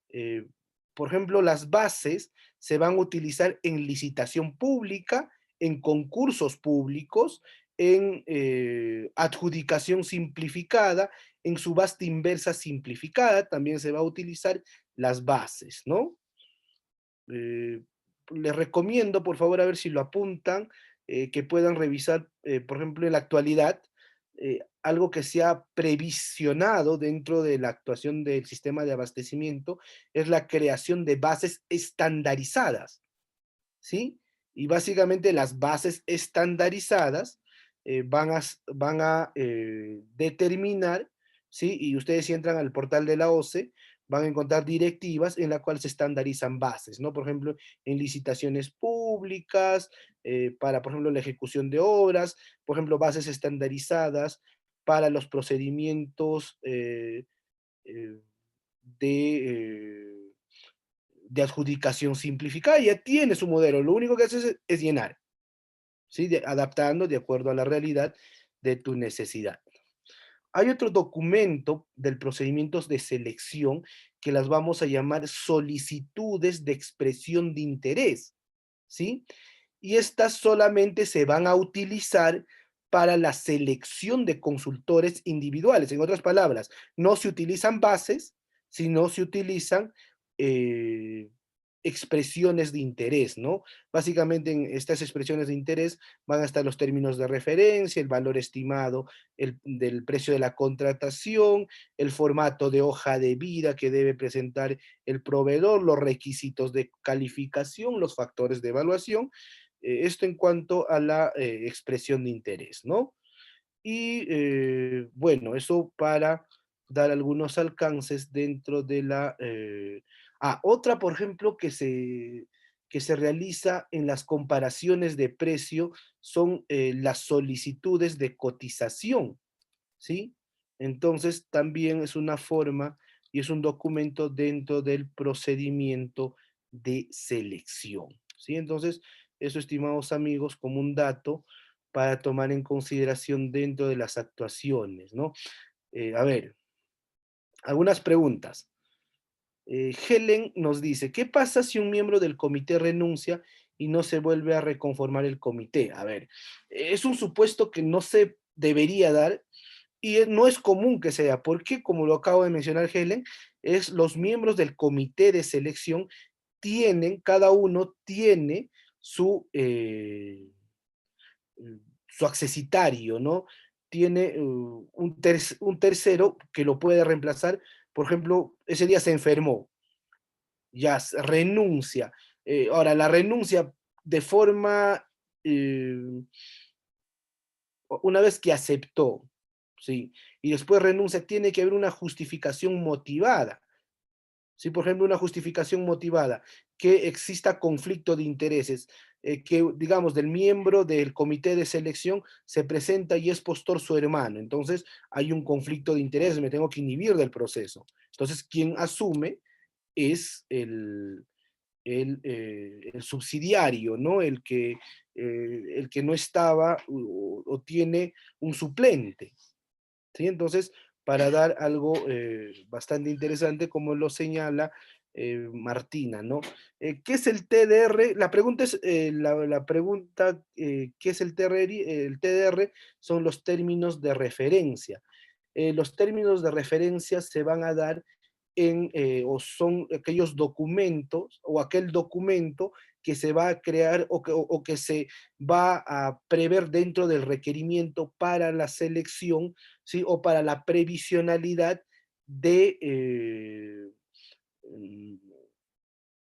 Speaker 1: Eh, por ejemplo, las bases se van a utilizar en licitación pública, en concursos públicos, en adjudicación simplificada, en subasta inversa simplificada, también se va a utilizar las bases, ¿no? Eh, Les recomiendo, por favor, a ver si lo apuntan, que puedan revisar, por ejemplo, en la actualidad, algo que se ha previsionado dentro de la actuación del sistema de abastecimiento es la creación de bases estandarizadas, ¿sí? Y básicamente las bases estandarizadas van a determinar, ¿sí? Y ustedes si entran al portal de la OCE, van a encontrar directivas en la cual se estandarizan bases, ¿no? Por ejemplo, en licitaciones públicas, para, por ejemplo, la ejecución de obras, por ejemplo, bases estandarizadas para los procedimientos eh, de, de adjudicación simplificada, ya tiene su modelo, lo único que hace es llenar, ¿sí? Adaptando de acuerdo a la realidad de tu necesidad. Hay otro documento del procedimientos de selección que las vamos a llamar solicitudes de expresión de interés, ¿sí? Y estas solamente se van a utilizar para la selección de consultores individuales. En otras palabras, no se utilizan bases, sino se utilizan eh, expresiones de interés, ¿no? Básicamente en estas expresiones de interés van a estar los términos de referencia, el valor estimado del precio de la contratación, el formato de hoja de vida que debe presentar el proveedor, los requisitos de calificación, los factores de evaluación, esto en cuanto a la expresión de interés, ¿no? Y bueno, eso para dar algunos alcances dentro de la... otra, por ejemplo, que se realiza en las comparaciones de precio son las solicitudes de cotización, ¿sí? Entonces, también es una forma y es un documento dentro del procedimiento de selección, ¿sí? Entonces, eso, estimados amigos, como un dato para tomar en consideración dentro de las actuaciones, ¿no? A ver, algunas preguntas. Helen nos dice, ¿qué pasa si un miembro del comité renuncia y no se vuelve a reconformar el comité? A ver, es un supuesto que no se debería dar y no es común que sea, porque como lo acabo de mencionar Helen, es los miembros del comité de selección tienen, cada uno tiene su, su accesitario, ¿no? Tiene un tercero que lo puede reemplazar, por ejemplo, ese día se enfermó, ya renuncia. Ahora, la renuncia de forma, eh, una vez que aceptó, ¿sí? Y después renuncia, tiene que haber una justificación motivada. ¿Sí? Por ejemplo, una justificación motivada, que exista conflicto de intereses, que, digamos, del miembro del comité de selección se presenta y es postor su hermano. Entonces, hay un conflicto de intereses, me tengo que inhibir del proceso. Entonces, quien asume es el subsidiario, ¿no? El que no estaba o tiene un suplente. ¿Sí? Entonces, para dar algo bastante interesante, como lo señala Martina, ¿no? ¿Qué es el TDR? La pregunta es, la pregunta, ¿qué es el TDR? El TDR son los términos de referencia. Los términos de referencia se van a dar o son aquellos documentos o aquel documento que se va a crear o que se va a prever dentro del requerimiento para la selección, ¿sí? O para la previsionalidad de, mm,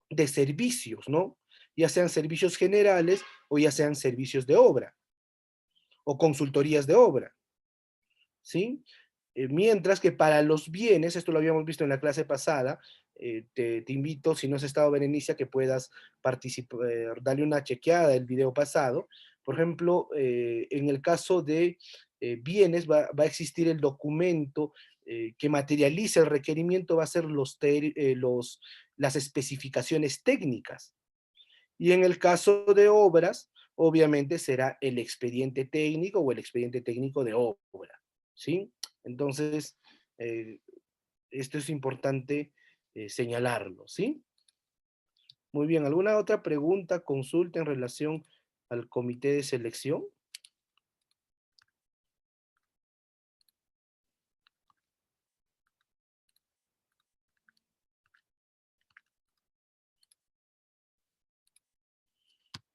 Speaker 1: de servicios, ¿no? Ya sean servicios generales o ya sean servicios de obra o consultorías de obra, ¿sí? Mientras que para los bienes, esto lo habíamos visto en la clase pasada, te invito, si no has estado, Berenice, que puedas participar, darle una chequeada del video pasado. Por ejemplo, en el caso de bienes, va a existir el documento que materializa el requerimiento, va a ser las especificaciones técnicas. Y en el caso de obras, obviamente será el expediente técnico o el expediente técnico de obra, ¿sí? Entonces, eh, esto es importante señalarlo, ¿sí? Muy bien, ¿alguna otra pregunta, consulta en relación al comité de selección.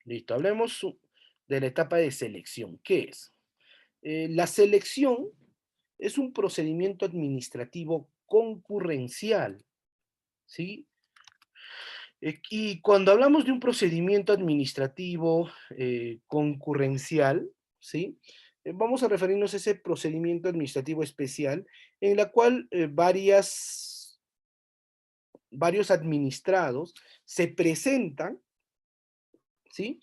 Speaker 1: Listo, hablemos de la etapa de selección. ¿Qué es? La selección es un procedimiento administrativo concurrencial, ¿sí? Y cuando hablamos de un procedimiento administrativo concurrencial, ¿sí? Vamos a referirnos a ese procedimiento administrativo especial en la cual varios administrados se presentan, ¿sí?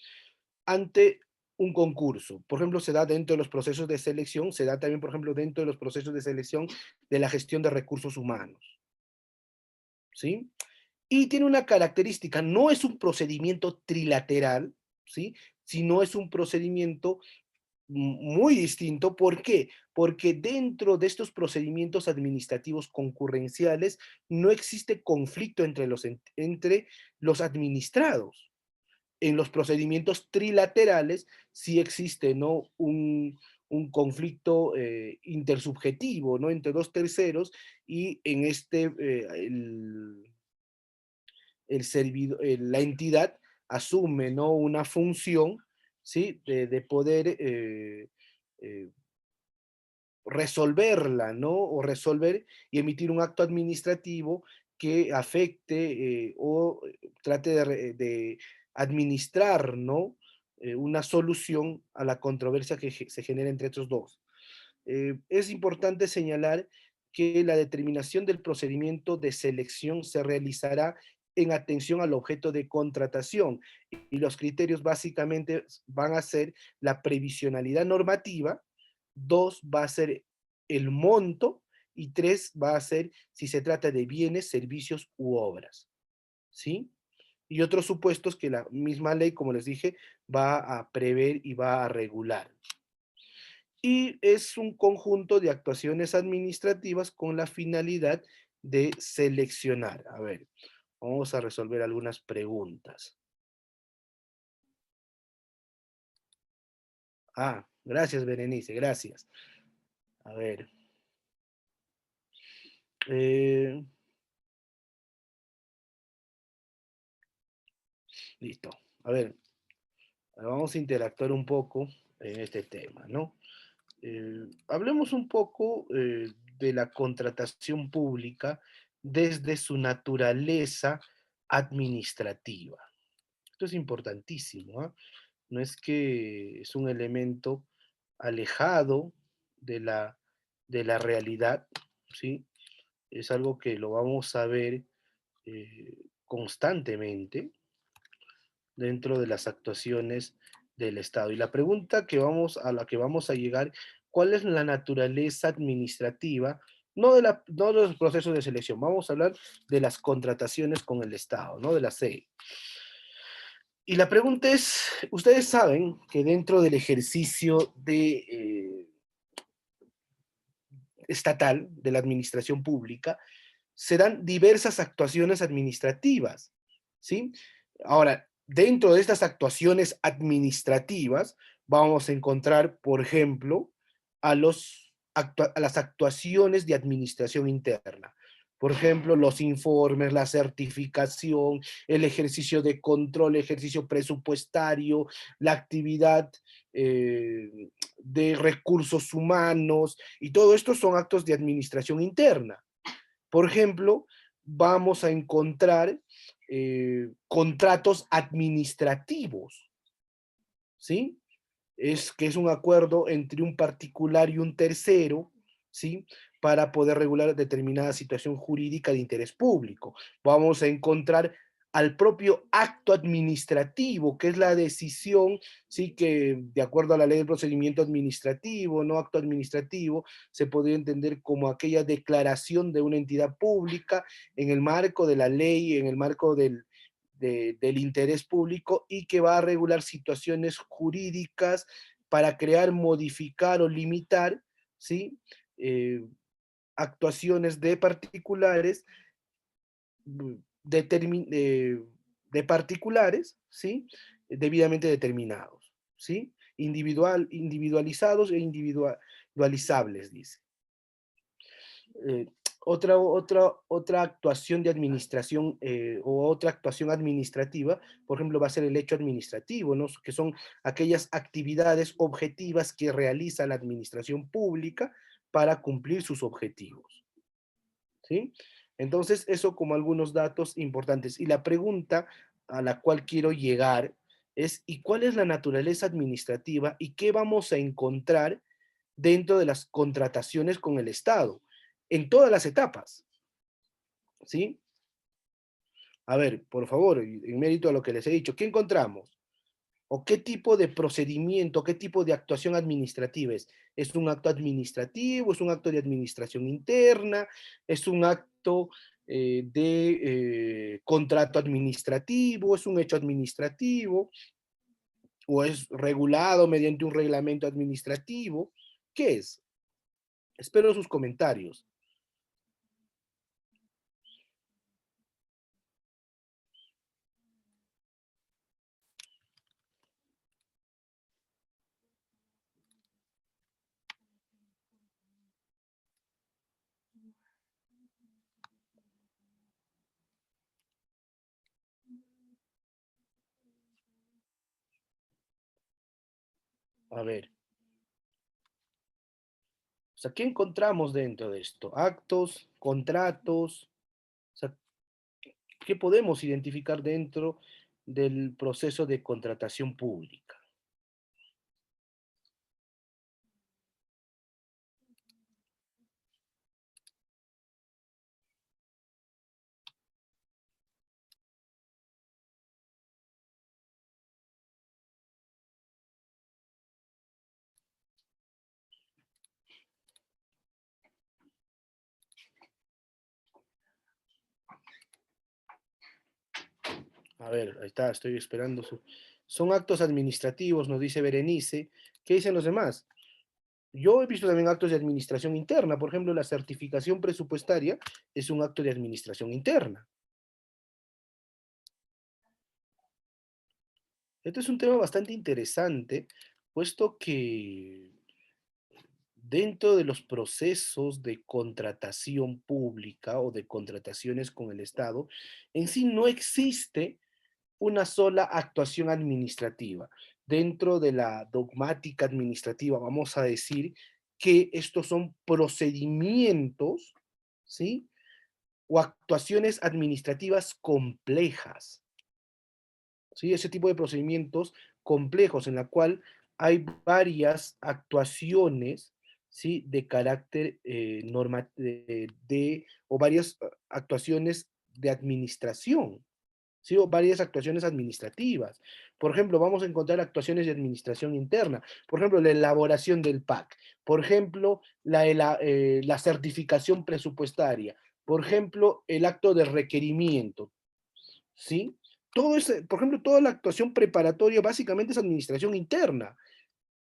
Speaker 1: Ante un concurso. Por ejemplo, se da dentro de los procesos de selección, se da también, por ejemplo, dentro de los procesos de selección de la gestión de recursos humanos, ¿sí? Y tiene una característica, no es un procedimiento trilateral, ¿sí? Sino es un procedimiento muy distinto. ¿Por qué? Porque dentro de estos procedimientos administrativos concurrenciales no existe conflicto entre los administrados. En los procedimientos trilaterales sí existe, ¿no? Un conflicto intersubjetivo, ¿no? Entre dos terceros y en la entidad asume, ¿no? Una función, ¿sí? De poder eh, resolverla, ¿no? O resolver y emitir un acto administrativo que afecte o trate de administrar, ¿no? Una solución a la controversia que se genera entre estos dos. Es importante señalar que la determinación del procedimiento de selección se realizará en atención al objeto de contratación y los criterios básicamente van a ser la previsionalidad normativa, dos va a ser el monto y tres va a ser si se trata de bienes, servicios u obras, ¿sí? Y otros supuestos que la misma ley, como les dije, va a prever y va a regular. Y es un conjunto de actuaciones administrativas con la finalidad de seleccionar. A ver, vamos a resolver algunas preguntas. Ah, gracias, Berenice, gracias. A ver. eh, Listo. A ver, vamos a interactuar un poco en este tema, ¿no? Hablemos un poco de la contratación pública desde su naturaleza administrativa. Esto es importantísimo, ¿ah? No es que es un elemento alejado de la realidad, ¿sí? Es algo que lo vamos a ver constantemente dentro de las actuaciones del Estado. Y la pregunta a la que vamos a llegar, ¿cuál es la naturaleza administrativa? No de los procesos de selección, vamos a hablar de las contrataciones con el Estado, ¿no? De la CE. Y la pregunta es, ustedes saben que dentro del ejercicio estatal, de la administración pública, se dan diversas actuaciones administrativas, ¿sí? Ahora, dentro de estas actuaciones administrativas, vamos a encontrar, por ejemplo, a las actuaciones de administración interna. Por ejemplo, los informes, la certificación, el ejercicio de control, el ejercicio presupuestario, la actividad de recursos humanos, y todo esto son actos de administración interna. Por ejemplo, vamos a encontrar contratos administrativos, ¿sí? Que es un acuerdo entre un particular y un tercero, ¿sí? Para poder regular determinada situación jurídica de interés público. Vamos a encontrar al propio acto administrativo, que es la decisión, sí, que de acuerdo a la ley del procedimiento administrativo, no acto administrativo, se podría entender como aquella declaración de una entidad pública en el marco de la ley, en el marco del interés público y que va a regular situaciones jurídicas para crear, modificar o limitar, ¿sí? Eh, Actuaciones de particulares, mm, determin- eh, de particulares, ¿sí? Debidamente determinados. ¿sí? Individualizados e individualizables, dice. Eh, otra actuación de administración o otra actuación administrativa, por ejemplo, va a ser el hecho administrativo, ¿no? Que son aquellas actividades objetivas que realiza la administración pública para cumplir sus objetivos, ¿sí? Entonces, eso como algunos datos importantes. Y la pregunta a la cual quiero llegar es, ¿y cuál es la naturaleza administrativa y qué vamos a encontrar dentro de las contrataciones con el Estado, en todas las etapas, ¿sí? A ver, por favor, en mérito a lo que les he dicho, ¿qué encontramos? ¿O qué tipo de procedimiento, qué tipo de actuación administrativa es? ¿Es un acto administrativo? ¿Es un acto de administración interna? ¿Es un acto de contrato administrativo? ¿Es un hecho administrativo? ¿O es regulado mediante un reglamento administrativo? ¿Qué es? Espero sus comentarios. A ver. O sea, ¿qué encontramos dentro de esto? Actos, contratos, o sea, ¿qué podemos identificar dentro del proceso de contratación pública? A ver, ahí está, estoy esperando su... Son actos administrativos, nos dice Berenice. ¿Qué dicen los demás? Yo he visto también actos de administración interna. Por ejemplo, la certificación presupuestaria es un acto de administración interna. Este es un tema bastante interesante, puesto que dentro de los procesos de contratación pública o de contrataciones con el Estado, en sí no existe una sola actuación administrativa. Dentro de la dogmática administrativa, vamos a decir que estos son procedimientos, ¿sí? O actuaciones administrativas complejas, ¿sí? Ese tipo de procedimientos complejos en la cual hay varias actuaciones, ¿sí? De carácter o varias actuaciones de administración, ¿sí? O varias actuaciones administrativas. Por ejemplo, vamos a encontrar actuaciones de administración interna. Por ejemplo, la elaboración del PAC. Por ejemplo, la certificación presupuestaria. Por ejemplo, el acto de requerimiento. ¿Sí? Todo ese, por ejemplo, toda la actuación preparatoria básicamente es administración interna.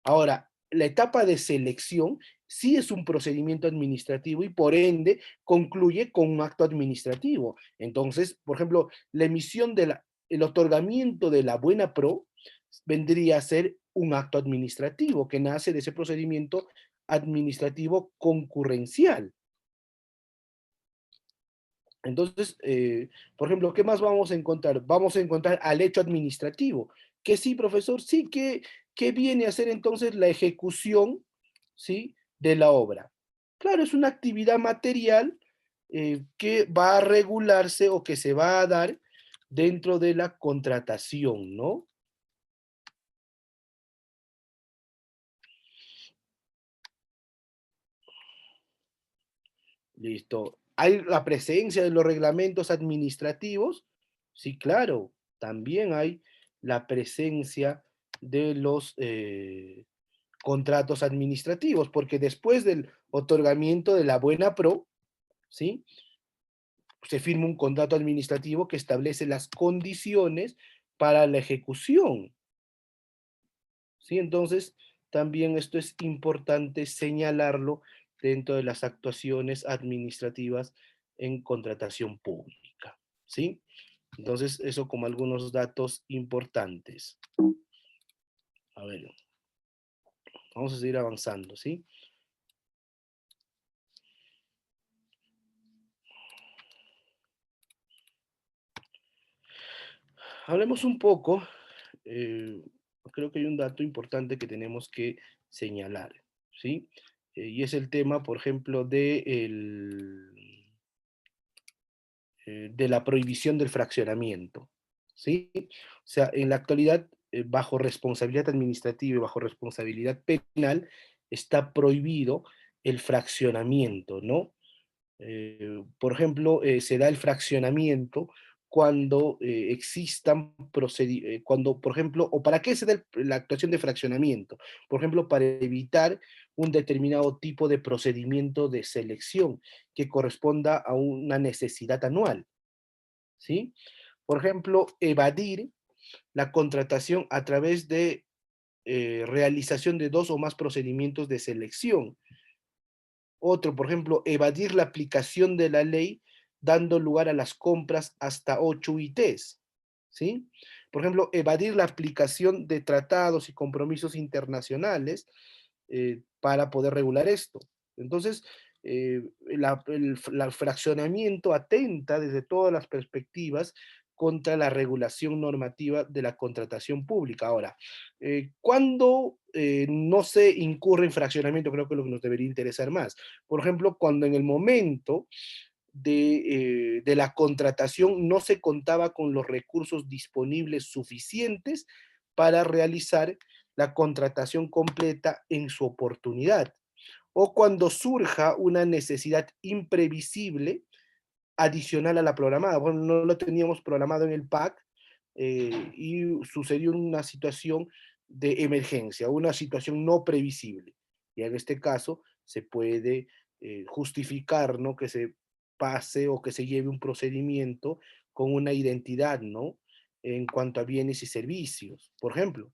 Speaker 1: Ahora, la etapa de selección sí es un procedimiento administrativo y por ende concluye con un acto administrativo. Entonces, por ejemplo, la emisión el otorgamiento de la buena pro vendría a ser un acto administrativo que nace de ese procedimiento administrativo concurrencial. Entonces, por ejemplo, ¿qué más vamos a encontrar? Vamos a encontrar al hecho administrativo, que sí, profesor, sí, que viene a ser entonces la ejecución, ¿sí? De la obra. Claro, es una actividad material que va a regularse o que se va a dar dentro de la contratación, ¿no? Listo. ¿Hay la presencia de los reglamentos administrativos? Sí, claro, también hay la presencia de los contratos administrativos, porque después del otorgamiento de la buena pro, ¿sí? Se firma un contrato administrativo que establece las condiciones para la ejecución, ¿sí? Entonces, también esto es importante señalarlo dentro de las actuaciones administrativas en contratación pública, ¿sí? Entonces, eso como algunos datos importantes. A ver, vamos a seguir avanzando, ¿sí? Hablemos un poco, eh, creo que hay un dato importante que tenemos que señalar, ¿sí? Y es el tema, por ejemplo, de la prohibición del fraccionamiento, ¿sí? O sea, en la actualidad, bajo responsabilidad administrativa y bajo responsabilidad penal, está prohibido el fraccionamiento, ¿no? Por ejemplo, se da el fraccionamiento cuando cuando, por ejemplo, o para qué se da la actuación de fraccionamiento. Por ejemplo, para evitar un determinado tipo de procedimiento de selección que corresponda a una necesidad anual, ¿sí? Por ejemplo, evadir la contratación a través de realización de dos o más procedimientos de selección. Otro, por ejemplo, evadir la aplicación de la ley dando lugar a las compras hasta 8 UITs, ¿sí? Por ejemplo, evadir la aplicación de tratados y compromisos internacionales para poder regular esto. Entonces, el fraccionamiento atenta desde todas las perspectivas contra la regulación normativa de la contratación pública. Ahora, ¿cuándo no se incurre en fraccionamiento? Creo que es lo que nos debería interesar más. Por ejemplo, cuando en el momento de la contratación no se contaba con los recursos disponibles suficientes para realizar la contratación completa en su oportunidad, o cuando surja una necesidad imprevisible adicional a la programada. Bueno, no lo teníamos programado en el PAC y sucedió una situación de emergencia, una situación no previsible. Y en este caso se puede justificar, ¿no?, que se pase o que se lleve un procedimiento con una identidad, ¿no?, en cuanto a bienes y servicios, por ejemplo.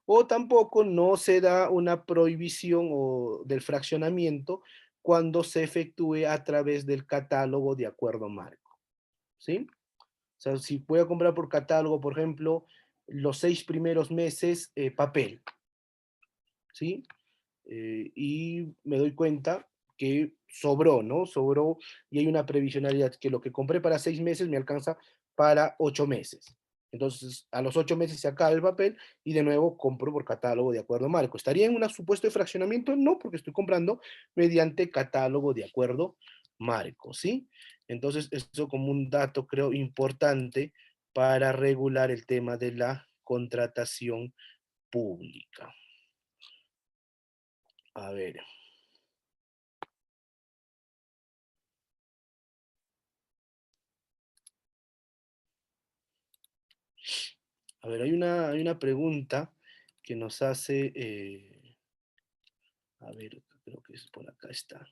Speaker 1: O tampoco no se da una prohibición o del fraccionamiento cuando se efectúe a través del catálogo de acuerdo marco, ¿sí? O sea, si voy a comprar por catálogo, por ejemplo, los 6 primeros meses papel, ¿sí? Y me doy cuenta que sobró, ¿no? Sobró y hay una previsionalidad que lo que compré para 6 meses me alcanza para 8 meses. Entonces, a los 8 meses se acaba el papel y de nuevo compro por catálogo de acuerdo marco. ¿Estaría en un supuesto de fraccionamiento? No, porque estoy comprando mediante catálogo de acuerdo marco, ¿sí? Entonces, eso como un dato creo importante para regular el tema de la contratación pública. A ver. A ver, hay una pregunta que nos hace, a ver, creo que es por acá está.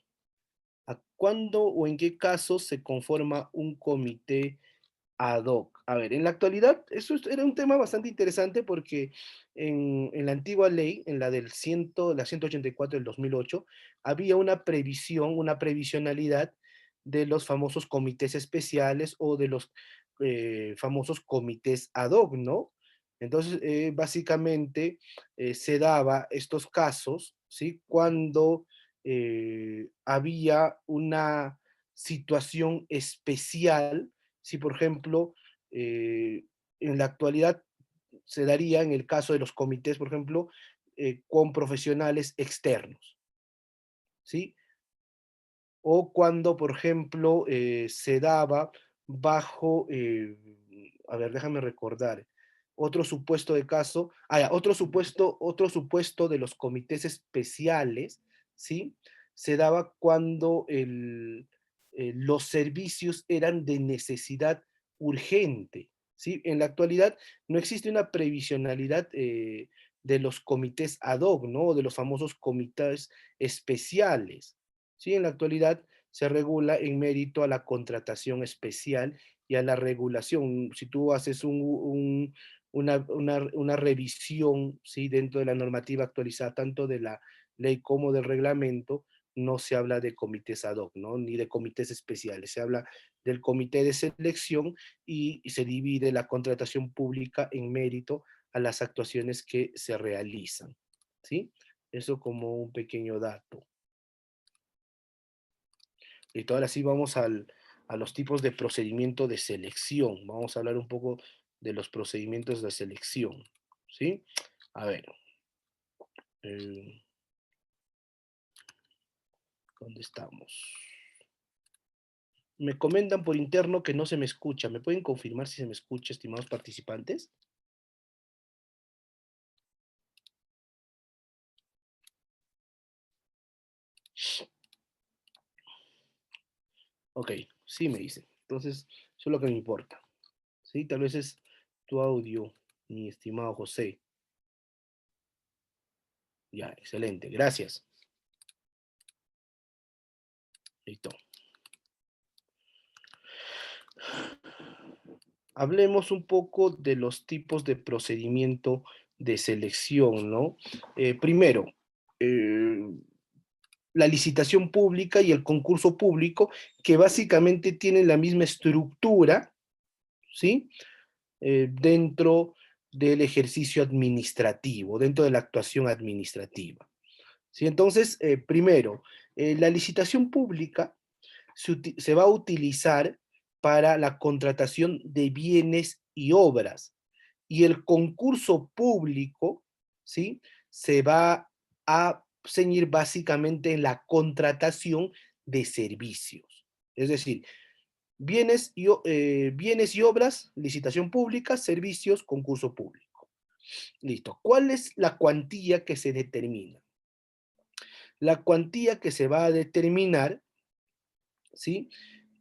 Speaker 1: ¿A cuándo o en qué casos se conforma un comité ad hoc? A ver, en la actualidad, era un tema bastante interesante porque en la antigua ley, en la la 184 del 2008, había una previsión, una previsionalidad de los famosos comités especiales o de los famosos comités ad hoc, ¿no? Entonces, básicamente, se daba estos casos, ¿sí? Cuando había una situación especial, si por ejemplo, en la actualidad se daría en el caso de los comités, por ejemplo, con profesionales externos, ¿sí? O cuando, por ejemplo, se daba bajo, a ver, déjame recordar, otro supuesto de caso, otro supuesto de los comités especiales, ¿sí? Se daba cuando los servicios eran de necesidad urgente, ¿sí? En la actualidad no existe una previsionalidad de los comités ad hoc, ¿no? De los famosos comités especiales. Sí, en la actualidad se regula en mérito a la contratación especial y a la regulación. Si tú haces una revisión, ¿sí?, dentro de la normativa actualizada, tanto de la ley como del reglamento, no se habla de comités ad hoc, ¿no?, ni de comités especiales. Se habla del comité de selección y se divide la contratación pública en mérito a las actuaciones que se realizan, ¿sí? Eso como un pequeño dato. Y ahora sí vamos a los tipos de procedimiento de selección. Vamos a hablar un poco de los procedimientos de selección, ¿sí? A ver, eh, ¿dónde estamos? Me comentan por interno que no se me escucha. ¿Me pueden confirmar si se me escucha, estimados participantes? Ok, sí me dicen. Entonces, eso es lo que me importa. ¿Sí? Tal vez es tu audio, mi estimado José. Ya, excelente. Gracias. Listo. Hablemos un poco de los tipos de procedimiento de selección, ¿no? Primero, eh, la licitación pública y el concurso público, que básicamente tienen la misma estructura, ¿sí? Dentro del ejercicio administrativo, dentro de la actuación administrativa. ¿Sí? Entonces, primero, la licitación pública se va a utilizar para la contratación de bienes y obras, y el concurso público, ¿sí? Se va a ceñir básicamente en la contratación de servicios. Es decir, bienes y obras, licitación pública, servicios, concurso público. Listo. ¿Cuál es la cuantía que se determina? La cuantía que se va a determinar, ¿sí?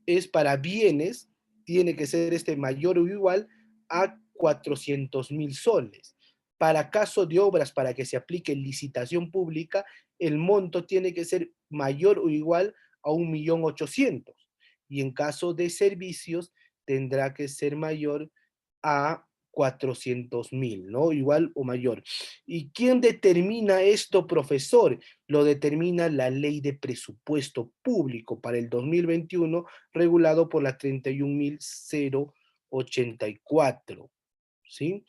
Speaker 1: Es para bienes, tiene que ser mayor o igual a 400.000 soles. Para caso de obras, para que se aplique licitación pública, el monto tiene que ser mayor o igual a 1.800.000. Y en caso de servicios, tendrá que ser mayor a 400.000, ¿no? Igual o mayor. ¿Y quién determina esto, profesor? Lo determina la Ley de Presupuesto Público para el 2021, regulado por la 31.084, ¿sí?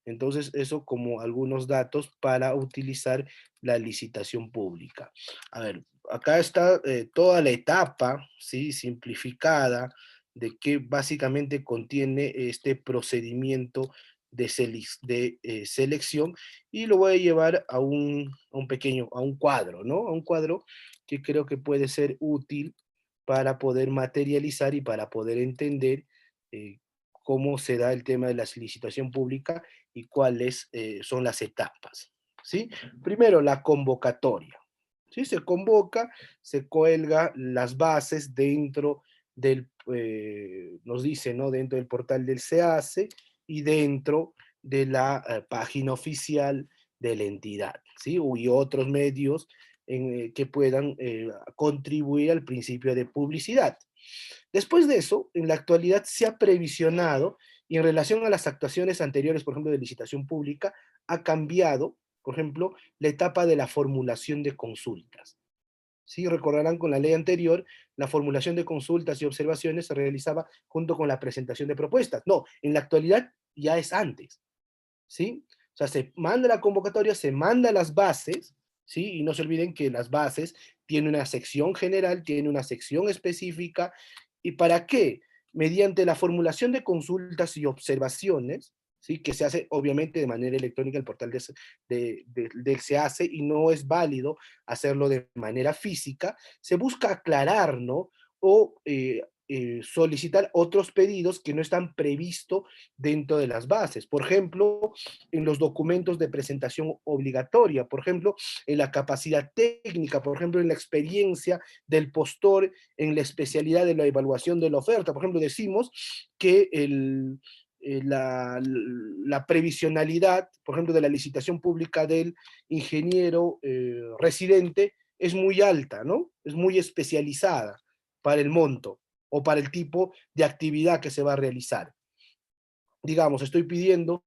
Speaker 1: Entonces, eso como algunos datos para utilizar la licitación pública. A ver, acá está toda la etapa, ¿sí? Simplificada de qué básicamente contiene este procedimiento de, selección, y lo voy a llevar a un cuadro, ¿no? A un cuadro que creo que puede ser útil para poder materializar y para poder entender eh, cómo se da el tema de la licitación pública y cuáles son las etapas, ¿sí? Primero, la convocatoria, ¿sí? Se convoca, se cuelga las bases dentro nos dice, ¿no? Dentro del portal del SEACE y dentro de la página oficial de la entidad, ¿sí? Y otros medios que puedan contribuir al principio de publicidad. Después de eso, en la actualidad se ha previsionado, y en relación a las actuaciones anteriores, por ejemplo, de licitación pública, ha cambiado, por ejemplo, la etapa de la formulación de consultas. Sí, recordarán con la ley anterior, la formulación de consultas y observaciones se realizaba junto con la presentación de propuestas. No, en la actualidad ya es antes, ¿sí? O sea, se manda la convocatoria, se manda las bases, ¿sí? Y no se olviden que las bases tienen una sección general, tiene una sección específica. ¿Y para qué? Mediante la formulación de consultas y observaciones, ¿sí? Que se hace obviamente de manera electrónica, el portal del se hace, y no es válido hacerlo de manera física, se busca aclarar, ¿no? O solicitar otros pedidos que no están previstos dentro de las bases. Por ejemplo, en los documentos de presentación obligatoria, por ejemplo, en la capacidad técnica, por ejemplo, en la experiencia del postor, en la especialidad de la evaluación de la oferta. Por ejemplo, decimos que la previsionalidad, por ejemplo, de la licitación pública del ingeniero residente es muy alta, ¿no? Es muy especializada para el monto o para el tipo de actividad que se va a realizar. Digamos, estoy pidiendo